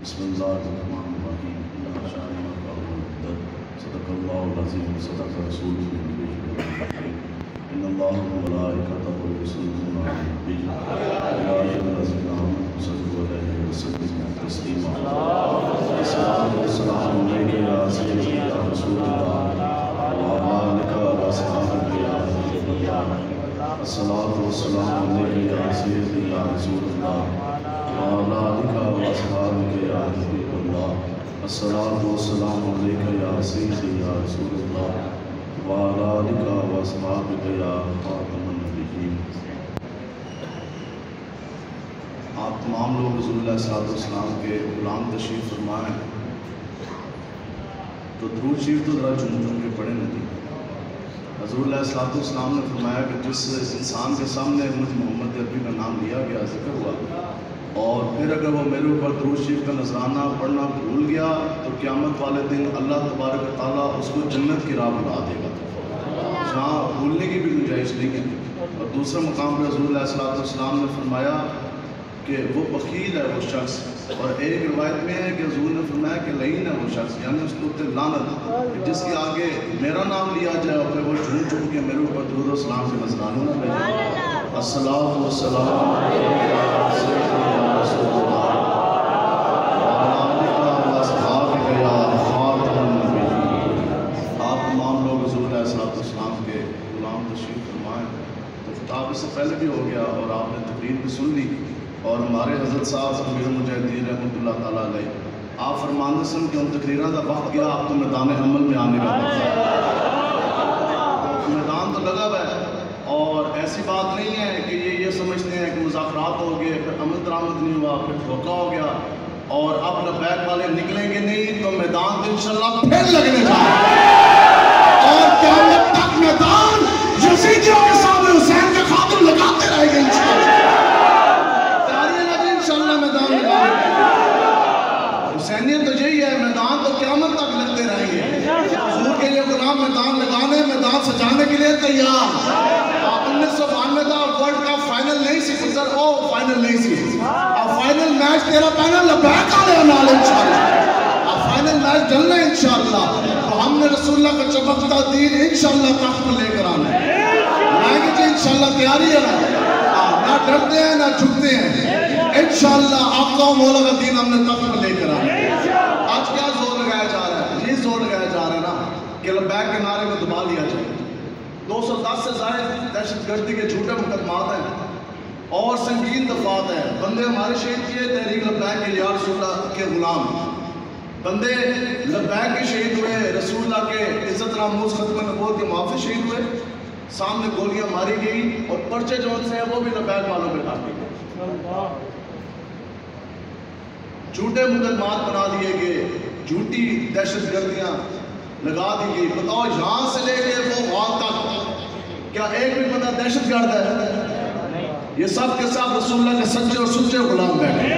بسم اللہ الرحمن الرحیم اللہ شانہ قول صدق اللہ العظیم صدق رسول اللہ ان اللہ وملائکتہ یصلون علی النبی یا ایھا الذین آمنوا صلوا علیہ وسلموا تسلیما الصلاۃ والسلام علیک یا سیدی یا رسول اللہ وعلی آلک و اصحابک یا حبیب اللہ الصلاۃ والسلام علیک یا سیدی یا رسول اللہ وعلی آلک و اصحابک یا حبیب اللہ الصلاۃ والسلام علیک یا سیدی یا رسول اللہ وعلی آلک و اصحابک یا خاتم النبیین۔ آپ تمام لوگ رسول اللہ صلی اللہ علیہ وسلم کے غلام تشریف فرمائیں تو درود شریف تو ذرا چن کے پڑھیں نا جی۔ حضور اللہ صلی اللہ علیہ وسلم نے فرمایا کہ جس انسان کے سامنے مجھ محمد عربی کا نام لیا گیا، ذکر ہوا، اور پھر اگر وہ میرے اوپر درود شریف کا نذرانہ پڑھنا بھول گیا تو قیامت والے دن اللہ تبارک و تعالیٰ اس کو جنت کی راہ بلا دے گا، جہاں بھولنے کی بھی گنجائش نہیں ہے۔ اور دوسرے مقام پر حضور اللہ صلی اللہ علیہ وسلم نے فرمایا کہ وہ بخیل ہے وہ شخص، اور ایک روایت میں ہے کہ حضور نے فرمایا کہ لعین ہے وہ شخص، یعنی اس کو لعنت، جس کے آگے میرا نام لیا جائے اور پھر وہ جھوٹ جھوٹ کے میرے اوپر درود و سلام کے نذرانہ نہ بھیجے۔ الصلاۃ والسلام علیک یا سیدی یا رسول اللہ وعلی آلک و اصحابک یا خاتم النبیین۔ آپ تمام لوگ رسول اللہ صلی اللہ علیہ وسلم کے غلام تشریف فرمائیں۔ تو خطاب اس سے پہلے بھی ہو گیا اور آپ نے تقریر بھی سن لی، اور ہمارے حضرت صاحب امیر المجاہدین رحمۃ اللہ تعالیٰ علیہ آپ فرماندے سن کہ ان تقریروں کا وقت گیا، آپ تو میدان عمل میں آنے کا وقت ہے۔ میدان تو لگا ہوا ہے، اور ایسی بات نہیں ہے کہ یہ سمجھتے ہیں کہ مذاکرات ہو گئے، پھر عمل درآمد نہیں ہوا، پھر دھوکہ ہو گیا، اور اب لبیک والے نکلیں گے نہیں تو میدان تو انشاءاللہ پھر لگنے جا رہا ہے، اور قیامت تک میدان یزیدیوں کے سامنے حسین کے خاطر لگاتے رہے گے انشاءاللہ۔ حسینیت تو یہی ہے، میدان تو قیامت تک لگتے رہیں گے۔ حضور کے لیے غلام میدان لگانے، میدان سجانے کے لیے تیار۔ 1992 کا ورلڈ کپ فائنل نہیں سی گزر، فائنل نہیں سی، اب فائنل میچ تیرا پینل لبیک والے نال انشاءاللہ، اب فائنل میچ ڈلنا ہے انشاءاللہ۔ تو ہم نے رسول اللہ کا چمکتا دین انشاءاللہ تخت پر لے کر آنا ہے، لائیں گے جی انشاءاللہ، تیاری ہے نہ ڈرتے ہیں نہ جھکتے ہیں انشاءاللہ۔ آپ کا مولا کا دین ہم نے تخت پر لے کر آنا ہے۔ آج کیا زور لگایا جا رہا ہے؟ یہ زور لگایا جا رہا ہے نا کہ لبیک کے نعرے کو دبا لیا جائے۔ 210 سے زائد دہشت گردی کے جھوٹے مقدمات ہیں اور سنگین دفعات ہیں۔ بندے ہمارے شہید کیے تحریک لبیک کے یا رسول اللہ کے غلام، بندے لبیک کے شہید ہوئے، رسول اللہ کے عزت ناموز ختم نبوت کے محافظ شہید ہوئے، سامنے گولیاں ماری گئی، اور پرچے جو ان سے ہیں وہ بھی لبیک والوں پہ کاٹے گئے، جھوٹے مقدمات بنا دیے گئے، جھوٹی دہشت گردیاں لگا دی گئی۔ بتاؤ یہاں سے لے کے وہ وہاں تک کیا ایک بھی بندہ دہشت گرد ہے؟ یہ سب کے ساتھ رسول اللہ کے سچے اور سچے غلام بیٹھے۔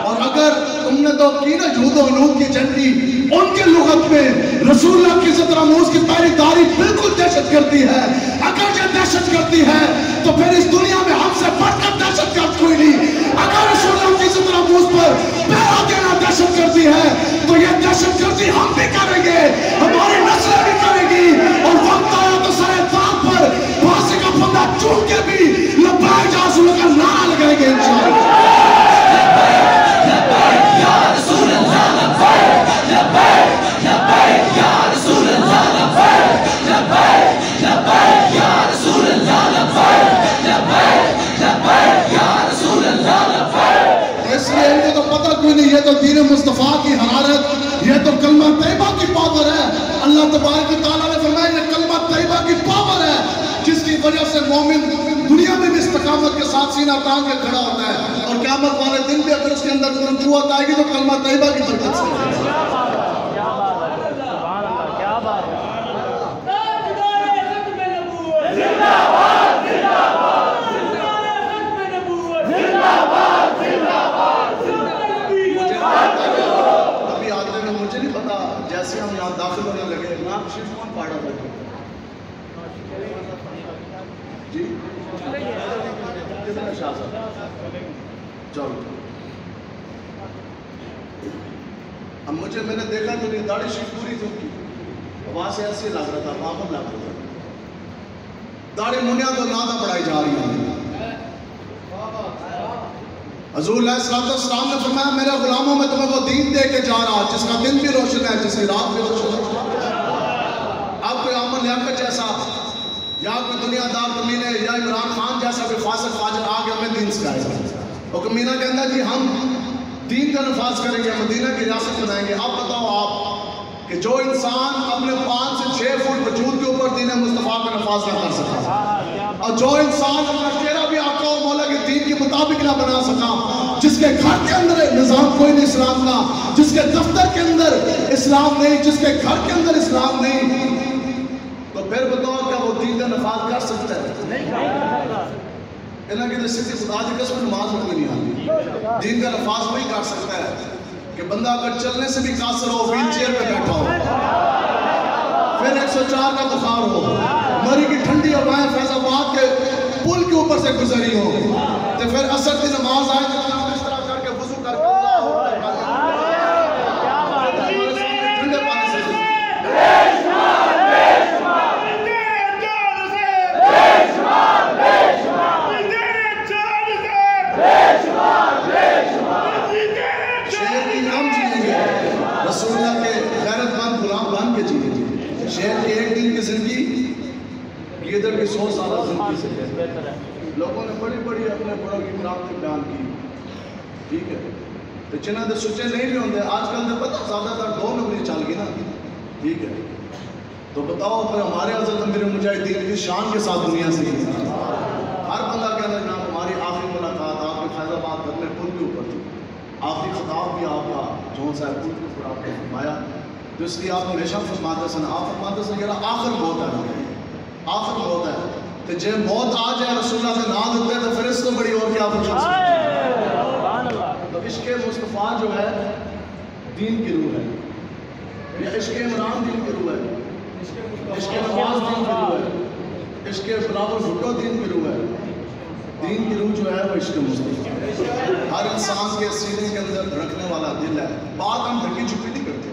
اور اگر تم نے تو کی نا جھوٹ و حنوط کی جنگی، ان کے لغت میں رسول اللہ کی عزت ناموز کی پہلی داری بالکل دہشت گردی ہے۔ اگر یہ دہشت گردی ہے تو پھر اس دنیا میں ہم سے بڑھ کر دہشت گرد کوئی نہیں۔ اگر رسول اللہ کی عزت ناموز پر پہرا دینا دہشت گردی ہے تو یہ دہشت گردی ہم بھی کریں گے، ہماری نسلیں بھی کریں گی، اور وقت آیا تو سرے داغ پر پھانسی کا پھندا چوم کے بھی لبیک یا رسول اللہ کا نعرہ لگائیں گے انشاءاللہ۔ اس لیے ان کو تو پتہ کوئی نہیں، یہ تو دین مصطفیٰ کی حرارت، یہ تو کلمہ طیبہ کی پاور ہے۔ اللہ تبارک و تعالیٰ نے فرمایا یہ کلمہ طیبہ کی پاور ہے، جس کی وجہ سے مومن دنیا میں بھی استقامت کے ساتھ سینہ تان کے کھڑا ہوتا ہے، اور قیامت والے دن بھی اگر اس کے اندر قوت آئے گی تو کلمہ طیبہ کی برکت سے۔ ابھی آتے میں مجھے نہیں پتا، جیسے ہم یہاں داخل ہونے لگے نام شریف کون پڑھا تھا جی؟ کتنا شاہ صاحب چلو اب مجھے میں نے دیکھا تو یہ داڑھی شریف پوری تھی ان کی، وہاں سے ایسے لگ رہا تھا، محمد لگ رہا تھا، داڑھی منیا تو نادہ پڑھائی جا رہی ہے۔ حضور علیہ السلام نے فرمایا میرے غلاموں میں تمہیں وہ دین دے کے جا رہا جس کا دن بھی روشن ہے، جس کی رات بھی روشن ہے۔ اب کوئی عامر لیاقت جیسا یا کوئی دنیا دار کمینے یا عمران خان جیسا کوئی فاسق فاجر آگے ہمیں دین سکھائے گا۔ وہ کمینہ کہتا جی ہم دین کا نفاذ کریں گے، مدینہ کی ریاست بنائیں گے۔ اب بتاؤ آپ کہ جو انسان اپنے 5 سے 6 فٹ وجود کے اوپر دین مصطفیٰ کا نفاذ نہ کر سکا، اور جو انسان اپنا چہرہ بھی آقا و مولا کے دین کے مطابق نہ بنا سکا، جس کے گھر کے اندر نظام کوئی نہیں اسلام کا، جس کے دفتر کے اندر اسلام نہیں، جس کے گھر کے اندر اسلام نہیں، تو پھر بتاؤ کیا وہ دین کا نفاذ کر سکتا ہے؟ انہاں کی صدی خدا کی قسم نماز میں نہیں آتی۔ دین کا نفاذ وہی کر سکتا ہے کہ بندہ اگر چلنے سے بھی قاصر ہو، ویل چیئر پہ بیٹھا ہو، پھر 104 کا بخار ہو، مری کی ٹھنڈی ہوائیں فیض آباد کے پل کے اوپر سے گزری ہو، تو پھر عصر کی نماز آئے تو اس طرح کر کے وضو کر کے ٹھنڈے پانی سے شہر کی ہم جیئیں گے، رسول اللہ کے غیرت مند غلام بن کے جیئیں گے۔ شہر کی ایک دن کی زندگی ادھر کی 100 سالہ زندگی سے لوگوں نے بڑی بڑی اپنے بڑوں کی پراپتی بیان کی، ٹھیک ہے، تو چنہ دے سچے نہیں بھی ہوندے۔ آج کل دے پتہ زیادہ تر 2 نمبری چل گئی نا، ٹھیک ہے، تو بتاؤ پھر ہمارے حضرت امیر مجاہدین کی شان کے ساتھ دنیا سے ہر بندہ کہتا ہے جناب ہماری آخری ملاقات آپ کے فیض آباد کرنے پل کے اوپر تھی، آخری خطاب بھی آپ کا جون صاحب پل کے اوپر آپ نے فرمایا، تو اس لیے آپ ہمیشہ فرماتے سن، آپ فرماتے سن کہ آخر موت ہے، آخر موت ہے، تو جے موت آ جائے رسول اللہ سے نہ دیتے تو پھر اس کو بڑی اور کیا پوچھا سکتے۔ تو عشق مصطفیٰ جو ہے دین کی روح ہے، یا عشق عمران دین کی روح ہے، عشق نواز دین کی روح ہے، عشق بلاول بھٹو دین کی روح ہے۔ دین کی روح جو ہے وہ عشق مصطفیٰ، ہر انسان کے سینے کے اندر دھڑکنے والا دل ہے۔ بات ہم ڈھکی چھپی نہیں کرتے،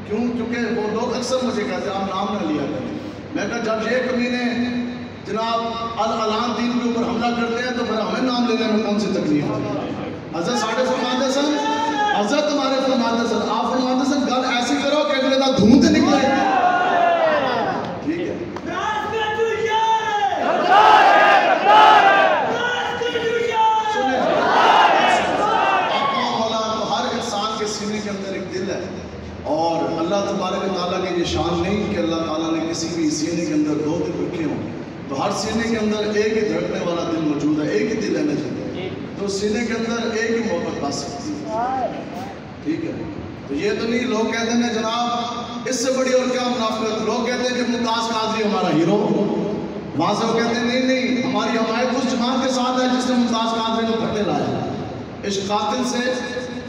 کیوں؟ کیونکہ وہ لوگ اکثر مجھے کہتے ہیں آپ نام نہ لیا کریں۔ میں کہا جب یہ کمینے جناب اعلان دین کے اوپر حملہ کرتے ہیں تو پھر ہمیں نام لینے میں کون سی تکلیف ہے؟ حضرت ساڑھے فرماتے سن، حضرت ہمارے فرماتے سن، آپ فرماتے سن گل ایسی کرو کہ اگلے دا دھون تے نکلے، ٹھیک ہے۔ سنیں آقا مولا تو ہر انسان کے سینے کے اندر ایک دل ہے، اور اللہ تبارک و تعالیٰ کی یہ شان نہیں کہ اللہ تعالیٰ نے کسی بھی سینے کے اندر 2 دل رکھے ہوں، تو ہر سینے کے اندر ایک ہی دھڑکنے والا دل موجود ہے، ایک ہی دل ہے نا جی، تو سینے کے اندر ایک ہی محبت بس سکتی ہے، ٹھیک ہے۔ تو یہ تو نہیں لوگ کہتے ہیں جناب اس سے بڑی اور کیا منافقت، لوگ کہتے ہیں کہ ممتاز قادری ہمارا ہیرو، وہاں سے وہ کہتے ہیں نہیں نہیں ہماری حمایت اس جماعت کے ساتھ ہے جس نے ممتاز قادری کو پھٹے لایا۔ عشق قاتل سے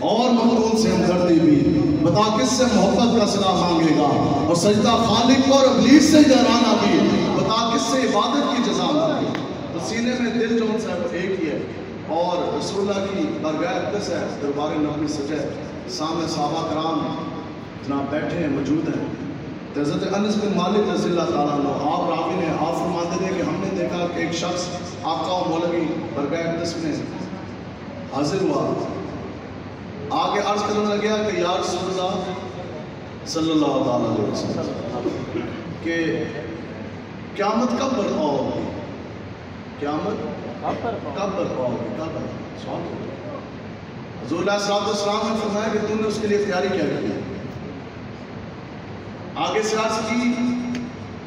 اور مقتول سے ہمدردی بھی، بتا کس سے محبت کا صلہ مانگے گا، اور سجدہ خالق اور ابلیس سے جرانہ بھی، بتا کس سے عبادت کی جزا مانگے۔ تو سینے میں دل جو ان سے ایک ہی ہے، اور رسول اللہ کی برگاہ اقدس ہے، دربار نبوی سجے، سامنے صحابہ کرام جناب بیٹھے ہیں، موجود ہیں۔ حضرت انس بن مالک رضی اللہ تعالیٰ عنہ آپ راوی نے آپ فرماتے تھے کہ ہم نے دیکھا کہ ایک شخص آقا و مولا کی برگاہ اقدس میں حاضر ہوا، آگے عرض کرنے لگیا کہ یا رسول اللہ صلی اللہ علیہ وسلم کہ قیامت کب برپا ہوگی، قیامت کب برپا ہوگی، کب سوال ہوگا۔ حضور علیہ السلام نے فرمایا کہ تم نے اس کے لیے تیاری کیا کی ہے؟ آگے سے عرض کی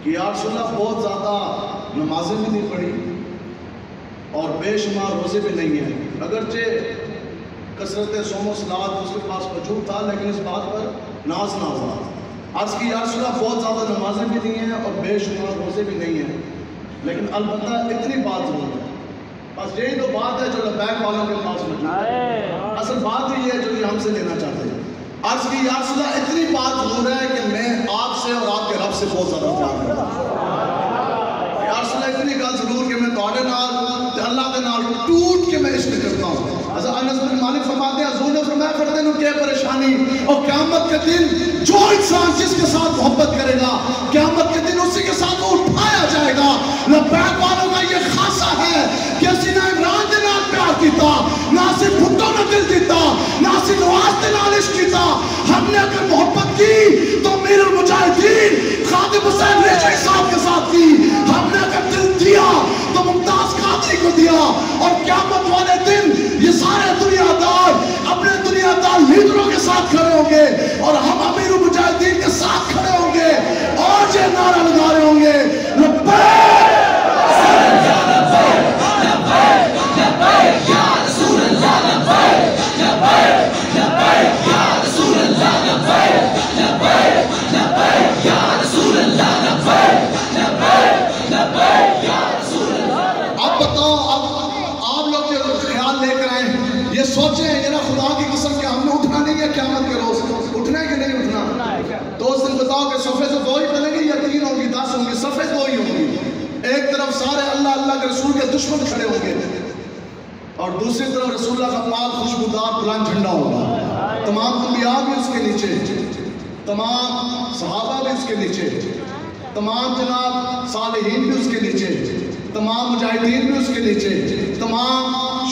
کہ یا رسول اللہ بہت زیادہ نمازیں بھی نہیں پڑھی اور بے شمار روزے بھی نہیں ہیں، اگرچہ کثرت صوم و صلات اس کے پاس موجود تھا لیکن اس بات پر ناز نہ ہوا۔ عرض کی یا رسول اللہ بہت زیادہ نمازیں بھی نہیں ہیں اور بے شمار روزے بھی نہیں ہیں، لیکن البتہ اتنی بات ضرور ہے، بس یہی تو بات ہے جو لبیک والوں کے پاس موجود ہے، اصل بات ہی ہے جو یہ ہم سے لینا چاہتے ہیں۔ عرض کی یا رسول اللہ اتنی بات ضرور ہے کہ میں آپ سے اور آپ کے رب سے بہت زیادہ پیار کرتا ہوں۔ یا رسول اللہ اتنی گل ضرور کہ میں تواڈے نال تے اللہ دے نال ٹوٹ کے میں عشق کرتا ہوں۔ حضرت انس بن مالک فرماتے ہیں حضور نے فرمایا پھر تینوں کیا پریشانی، اور قیامت کے دن جو انسان جس کے ساتھ محبت کرے گا قیامت کے دن اسی کے ساتھ وہ اٹھایا جائے گا۔ لبیک والوں کا یہ خاصہ ہے کہ اسی نہ عمران دے نال پیار کیتا، نہ صرف بھٹو نہ دل دیتا، نہ صرف نواز دے نال عشق کیتا، ہم نے اگر محبت کی تو امیر المجاہدین خادم حسین ریشمی صاحب کے ساتھ کی، ہم نے اگر دل دیا تو ممتاز قادری کو دیا، اور قیامت والے دن یہ سارے دنیا دار اپنے دنیا دار لیڈروں کے ساتھ کھڑے ہوں گے اور ہم امیر المجاہدین کے ساتھ کھڑے ہوں گے اور یہ نعرہ لگا رہے ہوں گے لبیک یا رسول اللہ، لبیک لبیک لبیک یا رسول اللہ، لبیک لبیک لبیک یا رسول اللہ، لبیک لبیک لبیک یا رسول اللہ۔ اب بتاؤ، اب آپ لوگ جو خیال لے کر آئے یہ سوچیں یہ خدا کی قسم کہ ہم نے اٹھنا نہیں ہے قیامت کے روز، اٹھنا ہے کہ نہیں اٹھنا؟ تو اس دن بتاؤ کہ صفحے سے دو ہی بنیں گی یا 3 ہوں گی 10 ہوں گی؟ صفحے دو ہی ہوں گی، ایک طرف سارے اللہ اللہ کے رسول کے دشمن کھڑے ہوں گے اور دوسری طرف رسول اللہ کا پاک خوشبودار بلند جھنڈا ہوگا، تمام انبیاء بھی اس کے نیچے، تمام صحابہ بھی اس کے نیچے، تمام جناب صالحین بھی اس کے نیچے، تمام مجاہدین بھی اس کے نیچے، تمام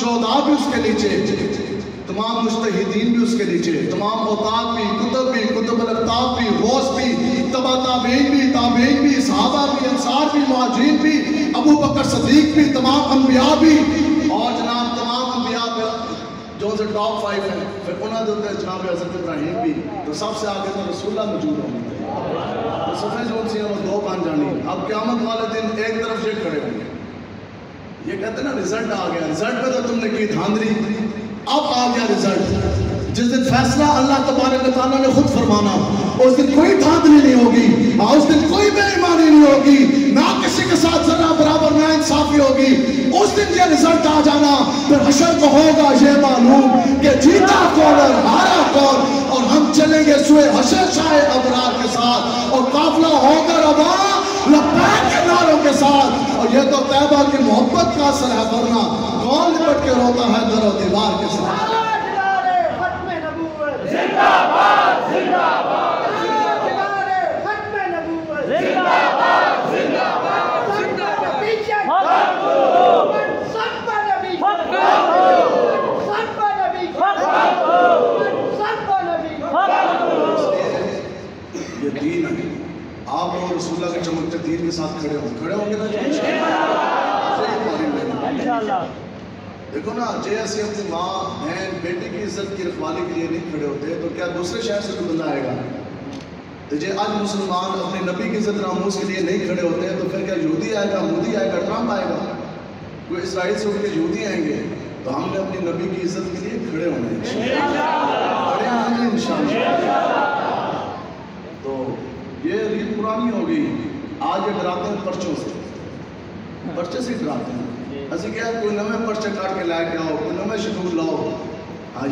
شہداء بھی اس کے نیچے، تمام مجتہدین بھی اس کے نیچے، تمام اوتاد بھی، کتب الاقطاب بھی، غوث بھی، تبع تابعین بھی، صحابہ بھی، انصار بھی، مہاجرین بھی، ابو بکر صدیق بھی، تمام انبیاء بھی، اور جناب تمام انبیاء جو سے ٹاپ 5 ہیں، پھر انہوں نے ہوتے ہیں جناب حضرت ابراہیم بھی، تو سب سے آگے تو رسول اللہ موجود ہوں گے، تو صفحے جو سی ہیں وہ 2 بن جانی۔ اب قیامت والے دن ایک طرف یہ کھڑے ہوں گے، یہ کہتے ہیں نا رزلٹ آ گیا، رزلٹ پہ تو تم نے کی دھاندلی، اب آ گیا رزلٹ۔ جس دن فیصلہ اللہ تبارک و تعالیٰ نے خود فرمانا، اس دن کوئی دھاندلی نہیں ہوگی، اس دن کوئی بے ایمانی نہیں ہوگی، نہ کسی کے ساتھ ذرہ برابر نہ انصافی ہوگی۔ اس دن یہ رزلٹ آ جانا، پھر حشر کو ہوگا یہ معلوم کہ جیتا کون اور ہارا کون، اور ہم چلیں گے سوئے حشر شاہ ابرار کے ساتھ، اور قافلہ ہوگا رواں لبیک کے نعروں کے ساتھ، اور یہ تو طیبہ کی محبت کا اثر ہے، ورنہ کون لپٹ کے روتا ہے در و دیوار کے ساتھ۔ زندہ باد، زندہ باد، ختم نبوت، زندہ باد، زندہ باد، زندہ یہ دین ہے، آپ اور رسول اللہ کے چمکتے دین کے ساتھ کھڑے ہوں گے نا انشاءاللہ۔ دیکھو نا، جیسے اپنی ماں بہن بیٹی کی عزت کی رکھوالی کے لیے نہیں کھڑے ہوتے تو کیا دوسرے شہر سے کوئی بندہ آئے گا؟ تو جے آج مسلمان اپنے نبی کی عزت ناموس کے لیے نہیں کھڑے ہوتے تو پھر کیا یہودی آئے گا، مودی آئے گا، ٹرمپ آئے گا، کوئی اسرائیل سے اٹھ کے یہودی آئیں گے؟ تو ہم نے اپنی نبی کی عزت کے لیے کھڑے ہونے کھڑے ہیں انشاءاللہ۔ تو یہ ریت پرانی ہو گئی، آج یہ ڈراتے ہیں پرچوں سے، پرچے سے ڈراتے ہیں۔ اسی کیا کوئی نوے پرچے کاٹ کے لائے کے آؤ، کوئی نوے شکور لاؤ،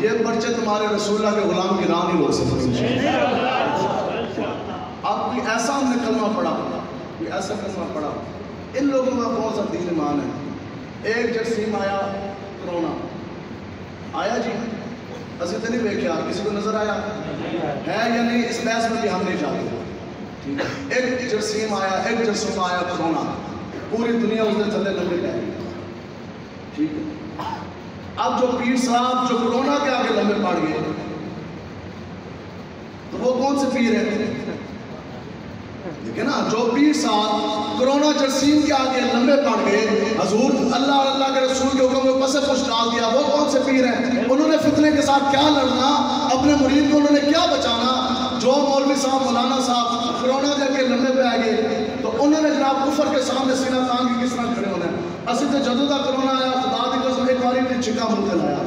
یہ پرچے تمہارے رسول اللہ کے غلام کی راہ نہیں ہو سکتے۔ اب کوئی ایسا ہم نے کلمہ پڑھا، کوئی ایسا کلمہ پڑھا، ان لوگوں کا کون سا دین ایمان ہے؟ ایک جرسیم آیا کرونا، آیا جی، اسی تو نہیں دیکھا، کسی کو نظر آیا ہے یا نہیں؟ اس بحث میں بھی ہم نہیں جاتے۔ ایک جرسیم آیا، ایک جرسوم آیا کرونا، پوری دنیا اس نے چلے لگے گئے، ٹھیک ہے۔ اب جو پیر صاحب جو کرونا کے آگے لمبے پڑ گئے تو وہ کون سے پیر ہیں؟ دیکھیں نا، جو پیر صاحب کرونا جرسیم کے آگے لمبے پڑ گئے، حضور اللہ اور اللہ کے رسول کے حکم کو پس پش ڈال دیا، وہ کون سے پیر ہیں؟ انہوں نے فتنے کے ساتھ کیا لڑنا، اپنے مرید کو انہوں نے کیا بچانا؟ جو مولوی صاحب مولانا صاحب کرونا کے آگے لمبے پہ آئے گئے تو انہوں نے جناب کفر کے سامنے سینہ تان کے کس طرح کھڑے ہونا ہے؟ اسی سے جدو کا کرونا آیا، خدا دی قسم ایک باری نے چھکا منہ دے لایا،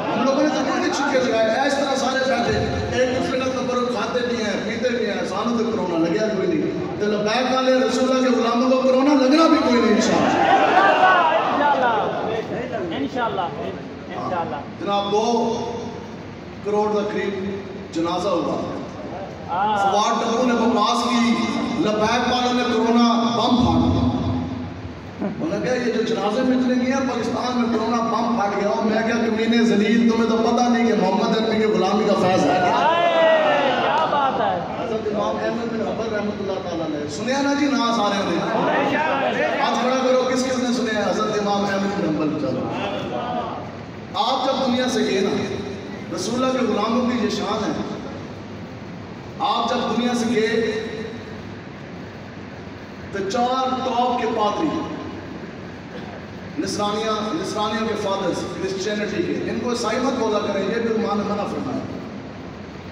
ہم لوگوں نے تو نہیں چھکے لگائے، اس طرح سارے بیٹھے ایک دوسرے کا تبرک کھاتے بھی ہیں پیتے بھی ہیں، سانوں تو کرونا لگیا کوئی نہیں، تو لبیک والے رسول اللہ کے غلاموں کو کرونا لگنا بھی کوئی نہیں انشاءاللہ۔ جناب 2 کروڑ کا قریب جنازہ ہوگا، فواد ڈبروں نے بکواس کی، لبیک والوں نے کرونا بم پھاڑا، انہوں نے کہا یہ جو جنازے میں چلے گئے ہیں پاکستان میں کرونا بم پھٹ گیا اور میں کہا کمینے ذلیل تمہیں تو پتہ نہیں کہ محمد عربی کی غلامی کا فیض ہے کیا بات ہے. حضرت امام احمد بن حنبل رحمۃ اللہ تعالیٰ نے سنیا نا جی نا سارے نے ہاتھ کھڑا کرو کس کس نے سنیا حضرت امام احمد بن حنبل. چلو آپ جب دنیا سے گئے نا رسول اللہ کے غلاموں کی یہ شان ہے. آپ جب دنیا سے گئے تو 4 ٹاپ کے پادری نصرانیوں کے فادرز کرسچینٹی کے ان کو عیسائی مت بولا کریں. یہ بھی ایمان نے منع فرمایا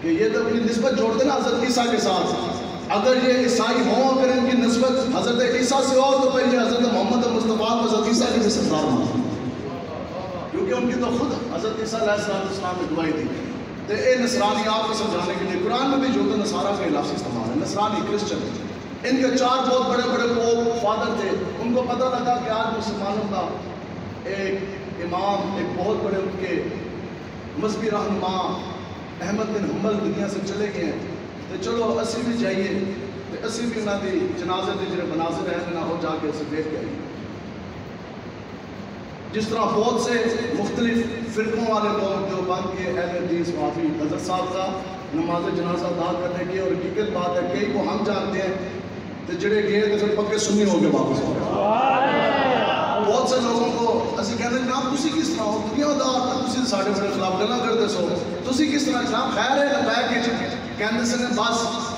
کہ یہ تو اپنی نسبت جوڑتے نا حضرت عیسیٰ کے ساتھ. اگر یہ عیسائی ہوں اگر ان کی نسبت حضرت عیسیٰ سے ہو تو پھر یہ حضرت محمد مصطفیٰ حضرت عیسیٰ کی نسبت دار ہوں کیونکہ ان کی تو خود حضرت عیسیٰ علیہ السلام نے گواہی دی. تو اے نصرانی آپ کو سمجھانے کے لیے قرآن میں بھی جو تو نصارہ کا لفظ استعمال ہے نصرانی کرسچن. ان کے 4 بہت بڑے بڑے پوپ فادر تھے. ان کو پتہ لگا کہ آج مسلمانوں کا ایک امام ایک بہت بڑے ان کے مذہبی رہنما احمد بن حنبل دنیا سے چلے گئے ہیں تو چلو اسی بھی جائیے تو اسی بھی انہوں نے جنازے کے جڑے مناظر ہیں نہ ہو جا کے اسے دیکھ کے آئیے. جس طرح بہت سے مختلف فرقوں والے لوگ جو بند کے اہل حدیث معافی حضرت صاحب کا نماز جنازہ ادا کرنے کی اور حقیقت بات ہے کئی کو ہم جانتے ہیں تو جڑے گئے تو پھر پکے سنی ہو گئے واپس ہو گئے. بہت سے لوگوں کو اسی کہتے ہیں جناب تسی کس طرح ہو دنیا دار تسی ساڑھے بڑے خلاف گلا کرتے سو تسی کس طرح جناب خیر ہے لبیک کے کہنے سے بس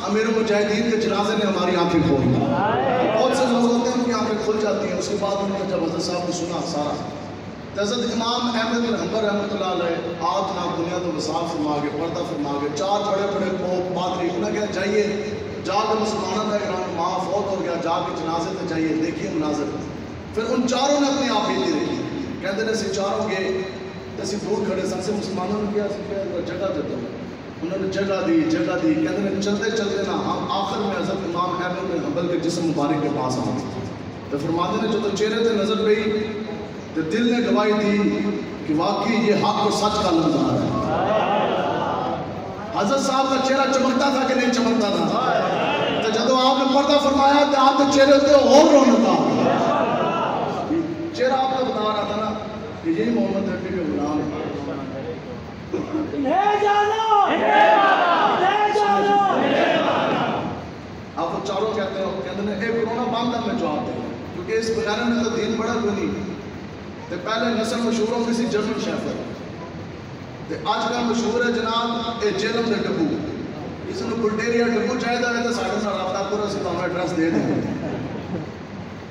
امیر مجاہدین کے جنازے نے ہماری آنکھیں کھول دی. بہت سے لوگ ہوتے ہیں ان کی آنکھیں کھل جاتی ہیں. اس کے بعد انہوں نے جب حضرت صاحب کو سنا سارا حضرت امام احمد بن حنبل رحمۃ اللہ علیہ آپ جناب دنیا تو وصال فرما کے پردہ فرما کے 4 بڑے بڑے پوپ پادری انہیں کہا جائیے جا کے مسلمانوں کا ایک ماں فوت ہو گیا جا کے جنازے تے جائیے دیکھیے مناظر. پھر ان 4 نے اپنی آپ بیتی رکھی کہتے ہیں اسی 4 گئے تو اسی دور کھڑے سن سے مسلمانوں نے کیا جگہ دیتا انہوں نے جگہ دی کہتے ہیں چلتے چلتے نا ہم آخر میں حضرت امام احمد بن حنبل کے جسم مبارک کے پاس آئے تو فرماتے ہیں جو تو چہرے تے نظر پئی تو دل نے گواہی دی کہ واقعی یہ حق اور سچ کا لمحہ ہے. حضرت صاحب کا چہرہ چمکتا تھا کہ نہیں چمکتا تھا. تو جب آپ نے پردہ فرمایا تو آپ کے چہرے پہ اور رونق آ گئی. چہرہ آپ کا بتا رہا تھا نا کہ یہی محمد عربی کے غلام ہے. آپ وہ 4 کہتے ہیں اے کرونا بم کا میں جواب دیں کیونکہ اس بغیر میں تو دین بڑا کوئی نہیں. تو پہلے نسل مشہور ہوں کسی جرمن شیفر تو آج کل مشہور ہے جناب اے جیلم دے ڈبو اس نے بلٹیریا ڈبو چاہیے ہے تو ساڑھے ساڑھ رابطہ پورا سے تو ہمیں ایڈریس دے دیں.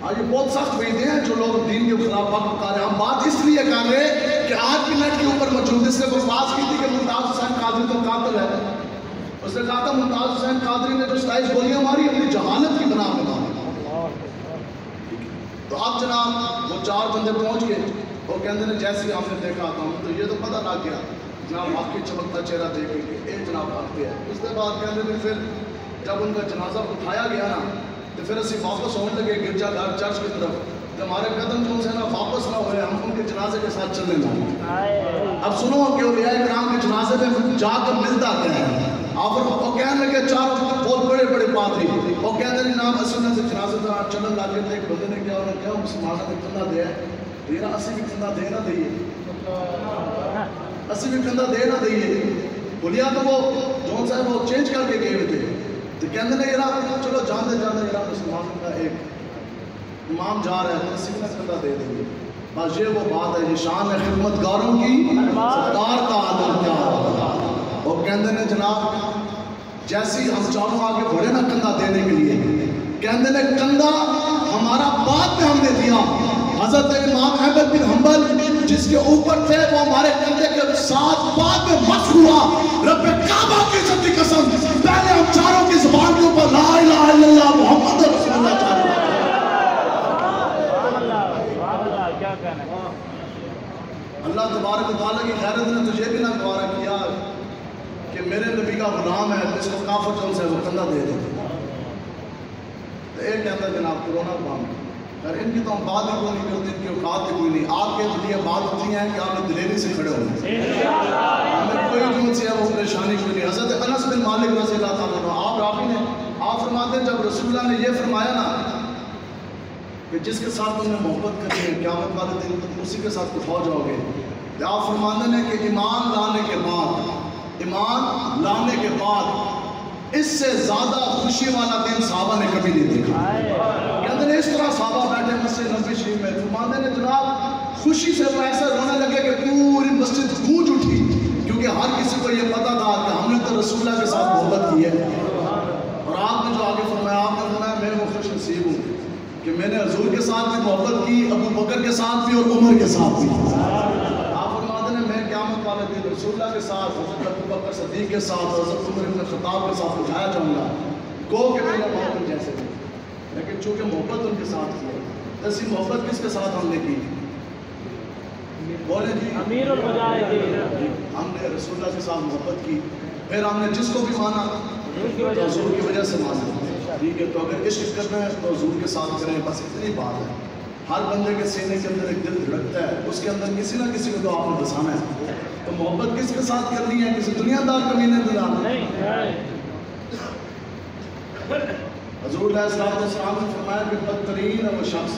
آج یہ بہت سخت وعدے ہیں جو لوگ دین کے خلاف وقت بتا رہے ہیں. ہم بات اس لیے کر رہے ہیں کہ آج کی نیٹ کے اوپر موجود اس نے بکواس کی تھی کہ ممتاز حسین قادری تو قاتل ہے. اس نے کہا تھا ممتاز حسین قادری نے جو 27 گولیاں ماری اپنی جہالت کی بنا میں ماری. تو اب جناب وہ 4 بندے پہنچ گئے وہ کہتے ہیں جیسے ہم نے دیکھا تھا تو یہ تو پتہ لگ گیا جناب واقعی چمکتا چہرہ دیکھ کے اے جناب حق پہ ہے. اس کے بعد کہتے ہیں پھر جب ان کا جنازہ اٹھایا گیا نا تو پھر اسی واپس ہونے لگے گرجا گھر چرچ کی طرف تو ہمارے قدم جو سے نا واپس نہ ہوئے ہم ان کے جنازے کے ساتھ چلنے لگے. اب سنو کہ اولیاء کرام کے جنازے میں جا کر ملتا کیا ہے. آپ وہ کہنے لگے 4 بہت بڑے بڑے پادری وہ کہتے ہیں نام اصل سے جنازے کا چلن لگے تھے. ایک بندے نے کیا انہوں نے کیا مسلمانوں نے کندھا دیا ہے یہ اسی بھی کندھا دے نہ دئیے اسی بھی کندھا دے نہ دئیے. بولیا تو وہ جون صاحب وہ چینج کر کے گئے تھے تو کہتے ہیں یہ چلو جانتے یہ مسلمانوں کا ایک امام جا رہا ہے اسی بھی کندھا دے دیں گے. بس یہ وہ بات ہے یہ شان ہے خدمت گاروں کی سرکار کا آدم کیا ہوگا. وہ کہتے ہیں جناب جیسی ہم 4 آگے بڑھے نا کندھا دینے کے لیے کہتے ہیں کندھا ہمارا بعد میں ہم نے دیا. حضرت امام احمد بن حنبل جس کے اوپر تھے وہ ہمارے کندھے کے ساتھ بعد میں مسح ہوا. رب کعبہ کی عزت کی قسم پہلے ہم 4 کی زبان کے اوپر لا الہ الا اللہ محمد رسول اللہ چاہتے ہیں. اللہ تبارک و تعالیٰ کی خیرت نے تجھے بھی نہ گوارا کیا کہ میرے نبی کا غلام ہے جس کو کافر جن سے وہ کندھا دے دیں. تو ایک کہتا ہے جناب کرونا بام اور ان کی تو ہم بات ہی کوئی نہیں کرتے ان کی اوقات ہی کوئی نہیں. آپ کے لیے بات ہوتی ہیں کہ آپ نے دلیری سے کھڑے ہوئے ہمیں کوئی جمعت سے ہے وہ پریشانی کوئی نہیں. حضرت انس بن مالک رضی اللہ تعالیٰ عنہ آپ راوی نے آپ فرماتے ہیں جب رسول اللہ نے یہ فرمایا نا کہ جس کے ساتھ تم نے محبت کرنی ہے قیامت والے دن تم اسی کے ساتھ اٹھا جاؤ گے۔ آپ فرماتے ہیں کہ ایمان لانے کے بعد اس سے زیادہ خوشی والا دن صحابہ نے کبھی نہیں دیکھا۔ کہتے ہیں اس طرح صحابہ بیٹھے مسجد نبوی شریف میں، فرماتے ہیں جناب خوشی سے وہ ایسا رونے لگے کہ پوری مسجد گونج اٹھی، کیونکہ ہر کسی کو یہ پتا تھا کہ ہم نے تو رسول اللہ کے ساتھ محبت کی ہے۔ اور آپ نے جو آگے فرمایا، آپ نے فرمایا میں وہ خوش نصیب ہوں کہ میں نے حضور کے ساتھ بھی محبت کی، ابو بکر کے ساتھ بھی اور عمر کے ساتھ بھی۔ آپ فرماتے ہیں میں قیامت والے دن رسول اللہ کے ساتھ، حضرت ابو بکر صدیق کے ساتھ، حضرت عمر بن خطاب کے ساتھ اٹھایا جاؤں گا، گو کہ میرا محبت جیسے تھے، لیکن چونکہ محبت ان کے ساتھ کی ہے۔ ایسی محبت کس کے ساتھ ہم نے کی؟ بولے جی امیر المجاہدین، ہم نے رسول اللہ کے ساتھ محبت کی، پھر ہم نے جس کو بھی مانا تو حضور کی وجہ سے مانا۔ ٹھیک ہے، تو اگر عشق کرنا ہے تو حضور کے ساتھ کریں، بس اتنی بات ہے۔ ہر بندے کے سینے کے اندر ایک دل دھڑکتا ہے، اس کے اندر کسی نہ کسی کو تو آپ نے بسانا ہے۔ تو محبت کس کے ساتھ کرنی ہے؟ کسی دنیا دار کمینے دلانا نہیں حضور علیہ السلام نے فرمایا کہ بدترین ہے وہ شخص